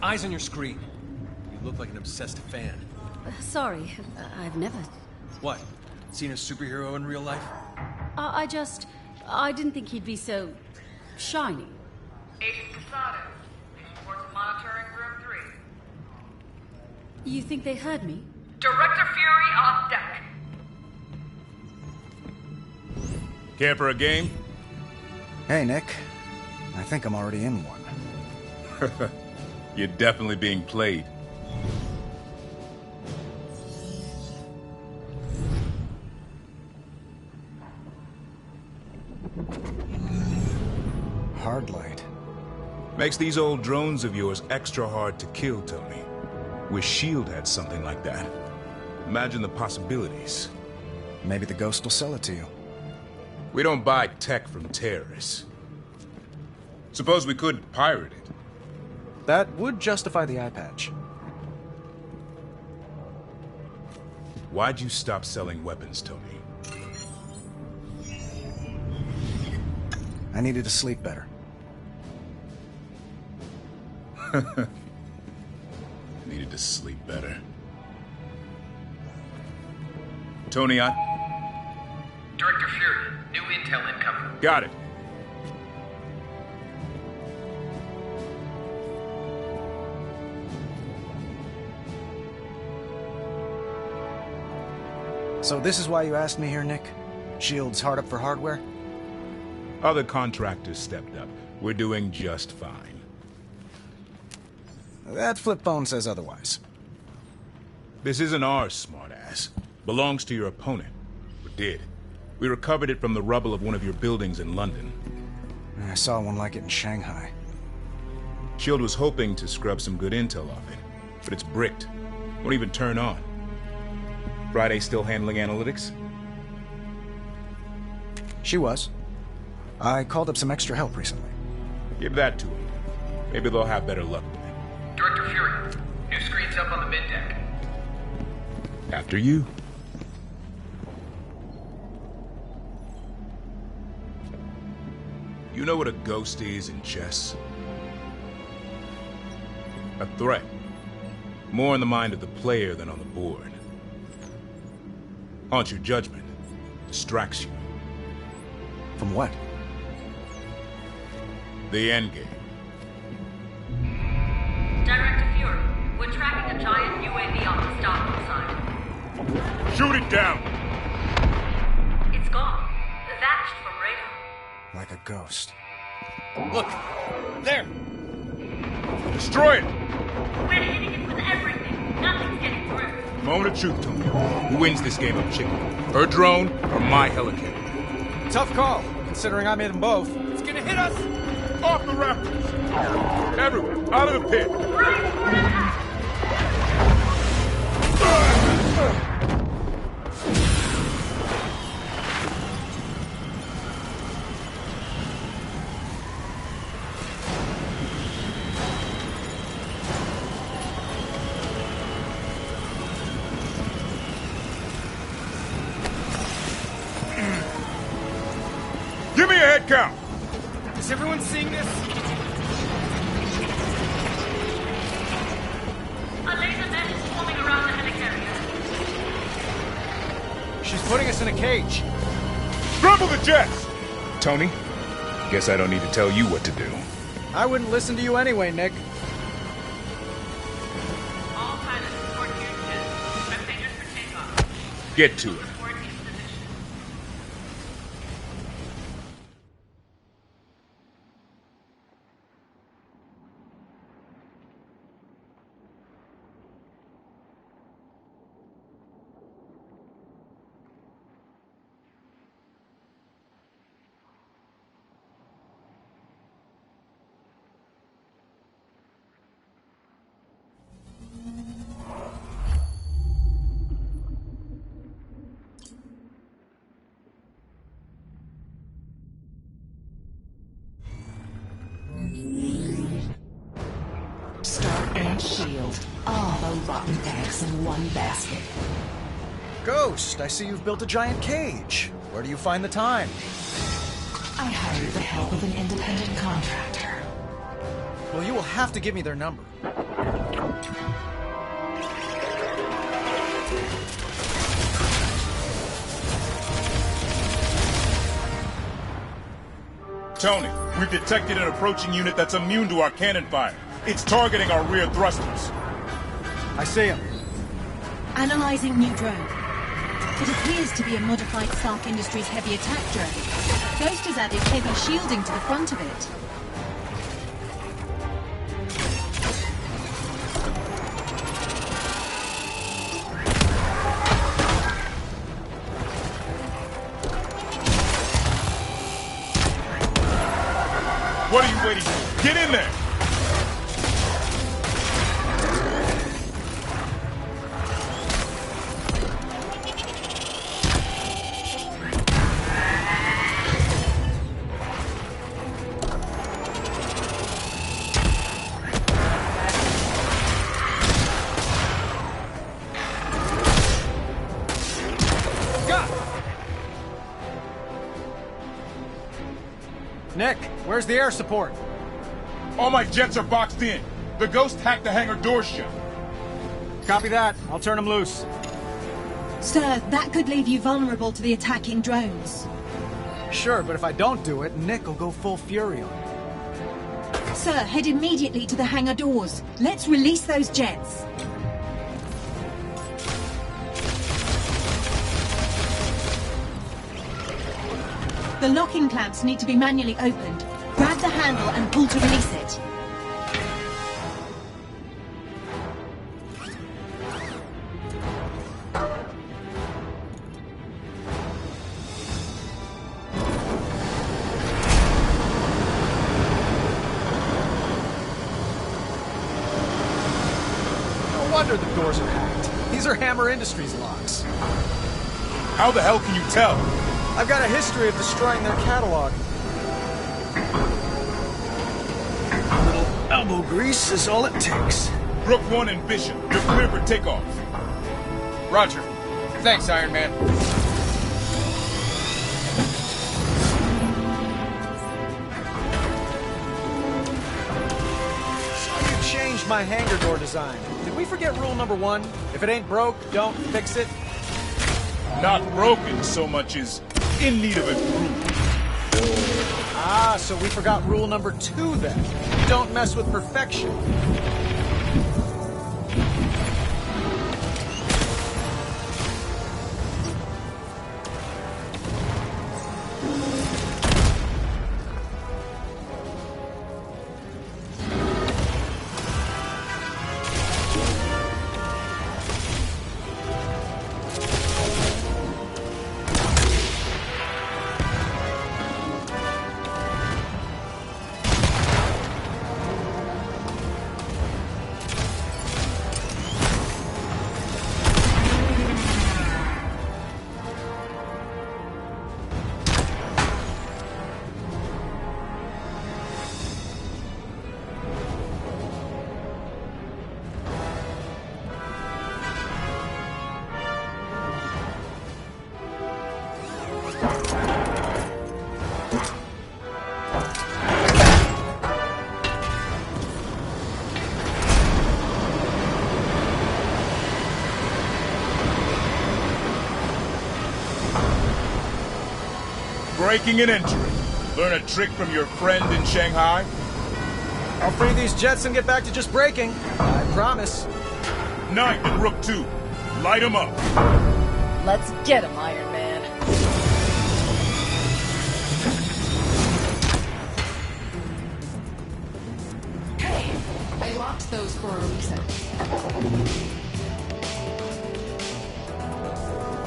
Speaker 11: Eyes on your screen. You look like an obsessed fan.
Speaker 13: Sorry, I've never...
Speaker 11: What? Seen a superhero in real life?
Speaker 13: I didn't think he'd be so... shiny.
Speaker 9: Agent Casado, report to monitoring room 3.
Speaker 13: You think they heard me?
Speaker 9: Director Fury on deck.
Speaker 14: Care for a game?
Speaker 1: Hey, Nick. I think I'm already in one.
Speaker 14: You're definitely being played.
Speaker 1: Hard light.
Speaker 14: Makes these old drones of yours extra hard to kill, Tony. Wish S.H.I.E.L.D. had something like that. Imagine the possibilities.
Speaker 1: Maybe the Ghost will sell it to you.
Speaker 14: We don't buy tech from terrorists. Suppose we could pirate it.
Speaker 1: That would justify the eye patch.
Speaker 14: Why'd you stop selling weapons, Tony?
Speaker 1: I needed to sleep better.
Speaker 14: Needed to sleep better. Tony on?
Speaker 15: Director Fury, new intel incoming.
Speaker 14: Got it.
Speaker 1: So this is why you asked me here, Nick? S.H.I.E.L.D's hard up for hardware?
Speaker 14: Other contractors stepped up. We're doing just fine.
Speaker 1: That flip phone says otherwise.
Speaker 14: This isn't ours, smartass. Belongs to your opponent. Or did. We recovered it from the rubble of one of your buildings in London.
Speaker 1: I saw one like it in Shanghai.
Speaker 14: S.H.I.E.L.D. was hoping to scrub some good intel off it, but it's bricked. Won't even turn on. Friday still handling analytics?
Speaker 1: She was. I called up some extra help recently.
Speaker 14: Give that to them. Maybe they'll have better luck with it.
Speaker 15: Director Fury, new screens up on the mid-deck.
Speaker 14: After you. You know what a ghost is in chess? A threat. More in the mind of the player than on the board. Haunts your judgment. Distracts you.
Speaker 1: From what?
Speaker 14: The endgame.
Speaker 13: Director Fury, we're tracking a giant UAV on the starboard side.
Speaker 14: Shoot it down!
Speaker 13: It's gone. Vanished from radar.
Speaker 1: Like a ghost.
Speaker 7: Look! There!
Speaker 14: Destroy it!
Speaker 13: We're hitting it with everything. Nothing's getting through.
Speaker 14: Moment of truth, Tony. Who wins this game of chicken? Her drone or my helicarrier?
Speaker 7: Tough call, considering I made them both. It's gonna hit us!
Speaker 14: Off the rafters! Everyone, out of the pit! Give me a head count!
Speaker 7: Is everyone seeing this?
Speaker 13: A laser net is swarming around the helicarrier.
Speaker 7: She's putting us in a cage.
Speaker 14: Scramble the jets! Tony, guess I don't need to tell you what to do.
Speaker 7: I wouldn't listen to you anyway, Nick.
Speaker 13: All pilots report Houston. Passengers for takeoff.
Speaker 14: Get to it.
Speaker 5: Stark and S.H.I.E.L.D. All the rotten eggs in one basket.
Speaker 7: Ghost, I see you've built a giant cage. Where do you find the time?
Speaker 5: I hired the help of an independent contractor.
Speaker 7: Well, you will have to give me their number.
Speaker 14: Tony, we've detected an approaching unit that's immune to our cannon fire. It's targeting our rear thrusters.
Speaker 7: I see him.
Speaker 2: Analyzing new drone. It appears to be a modified Stark Industries heavy attack drone. Ghost has added heavy shielding to the front of it.
Speaker 14: What are you waiting for? Get in there!
Speaker 7: Nick, where's the air support?
Speaker 14: All my jets are boxed in. The Ghost hacked the hangar door shut.
Speaker 7: Copy that. I'll turn them loose.
Speaker 2: Sir, that could leave you vulnerable to the attacking drones.
Speaker 7: Sure, but if I don't do it, Nick will go full fury on me.
Speaker 2: Sir, head immediately to the hangar doors. Let's release those jets. The locking clamps need to be manually opened. Grab the handle and pull to release it.
Speaker 7: No wonder the doors are hacked. These are Hammer Industries locks.
Speaker 14: How the hell can you tell?
Speaker 7: I've got a history of destroying their catalog. A little elbow grease is all it takes.
Speaker 14: Rook 1 and Bishop, you're clear for takeoff.
Speaker 16: Roger. Thanks, Iron Man.
Speaker 7: So you changed my hangar door design. Did we forget rule number 1? If it ain't broke, don't fix it.
Speaker 14: Not broken so much as in need of improvement.
Speaker 7: Ah, so we forgot rule number 2 then. Don't mess with perfection.
Speaker 14: Breaking and entering. Learn a trick from your friend in Shanghai?
Speaker 7: I'll free these jets and get back to just braking. I promise.
Speaker 14: Knight and Rook 2. Light them up.
Speaker 12: Let's get him, Iron Man.
Speaker 5: Hey, I locked those for a reason.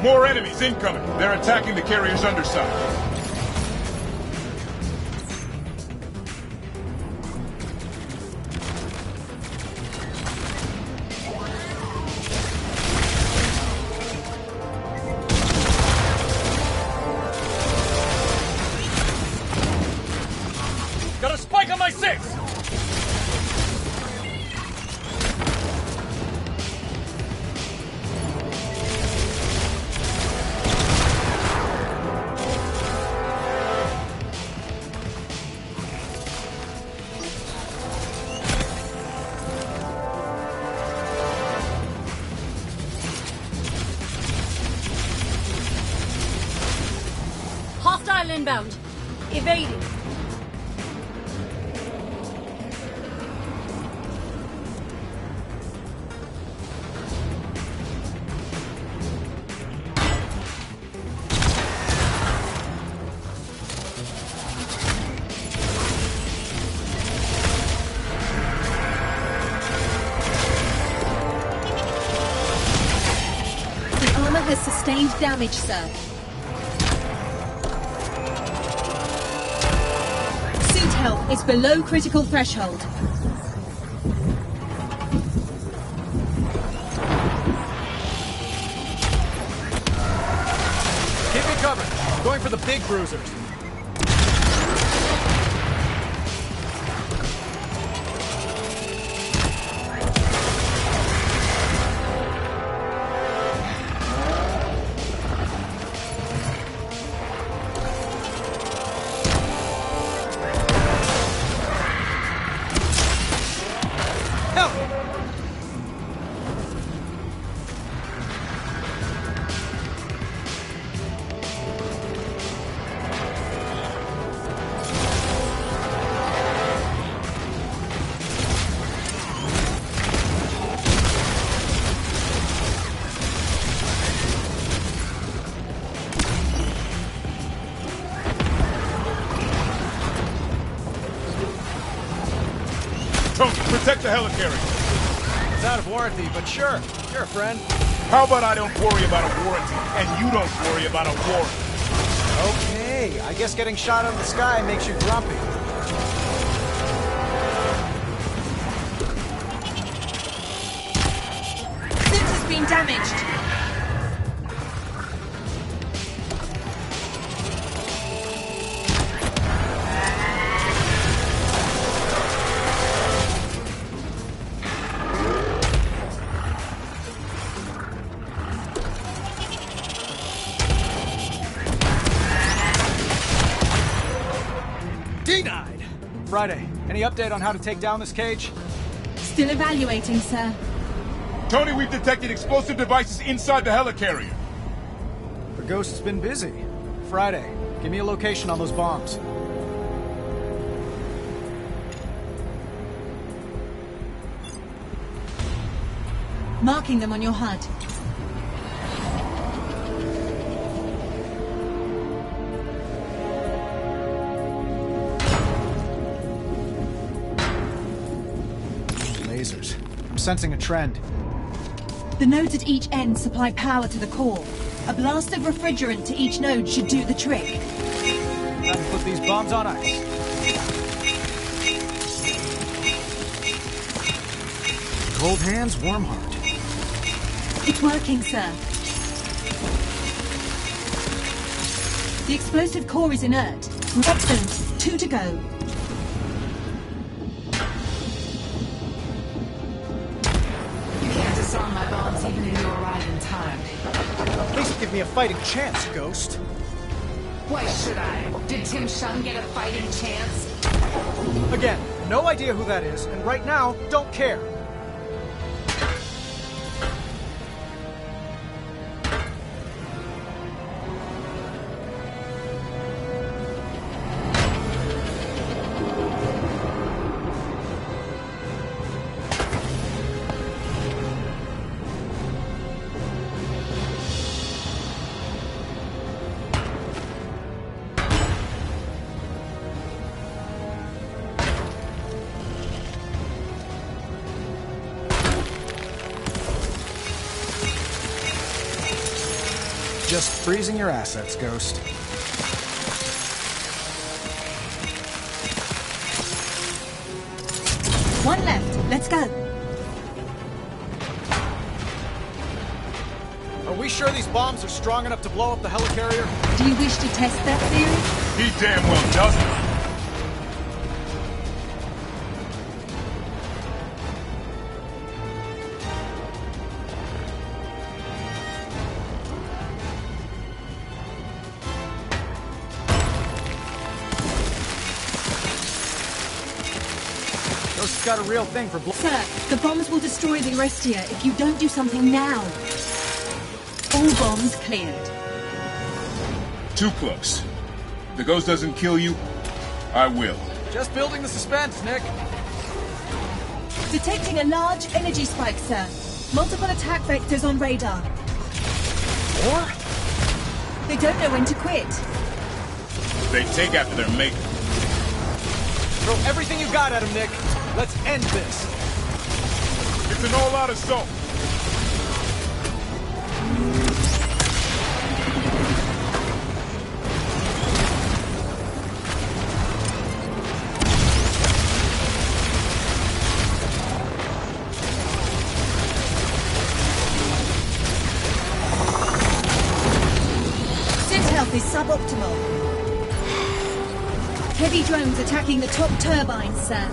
Speaker 14: More enemies incoming. They're attacking the carrier's underside.
Speaker 16: Got a spike on my 6!
Speaker 2: Hostile inbound. Evading. The armor has sustained damage, sir. Suit health is below critical threshold.
Speaker 7: Keep me covered. Going for the big bruisers.
Speaker 14: Protect the helicarrier.
Speaker 7: It's out of warranty, but sure. You're a friend.
Speaker 14: How about I don't worry about a warranty, and you don't worry about a warrant?
Speaker 7: Okay, I guess getting shot out of the sky makes you grumpy.
Speaker 2: Sims has been damaged.
Speaker 7: Denied! Friday, any update on how to take down this cage?
Speaker 2: Still evaluating, sir.
Speaker 14: Tony, we've detected explosive devices inside the helicarrier.
Speaker 7: The Ghost's been busy. Friday, give me a location on those bombs.
Speaker 2: Marking them on your HUD.
Speaker 7: Lasers. I'm sensing a trend.
Speaker 2: The nodes at each end supply power to the core. A blast of refrigerant to each node should do the trick.
Speaker 7: Time to put these bombs on ice. Cold hands, warm heart.
Speaker 2: It's working, sir. The explosive core is inert. Excellent. 2 to go.
Speaker 5: You can't disarm my bombs even if you arrive in time.
Speaker 7: At least give me a fighting chance, Ghost.
Speaker 5: Why should I? Did Tim Shun get a fighting chance?
Speaker 7: Again, no idea who that is, and right now, don't care. Just freezing your assets, Ghost.
Speaker 2: One left. Let's go.
Speaker 7: Are we sure these bombs are strong enough to blow up the helicarrier?
Speaker 2: Do you wish to test that theory?
Speaker 14: He damn well doesn't.
Speaker 7: Ghost's got a real thing for
Speaker 2: Sir, the bombs will destroy the Arestia if you don't do something now. All bombs cleared.
Speaker 14: Too close. The Ghost doesn't kill you, I will.
Speaker 7: Just building the suspense, Nick.
Speaker 2: Detecting a large energy spike, sir. Multiple attack vectors on radar.
Speaker 7: Or?
Speaker 2: They don't know when to quit.
Speaker 14: They take after their maker.
Speaker 7: Throw everything you got at him, Nick. Let's end this.
Speaker 14: It's an all-out assault.
Speaker 2: Synth health is suboptimal. Heavy drones attacking the top turbines, sir.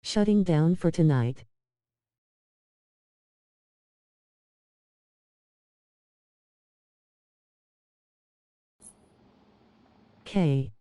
Speaker 17: Shutting down for tonight. K.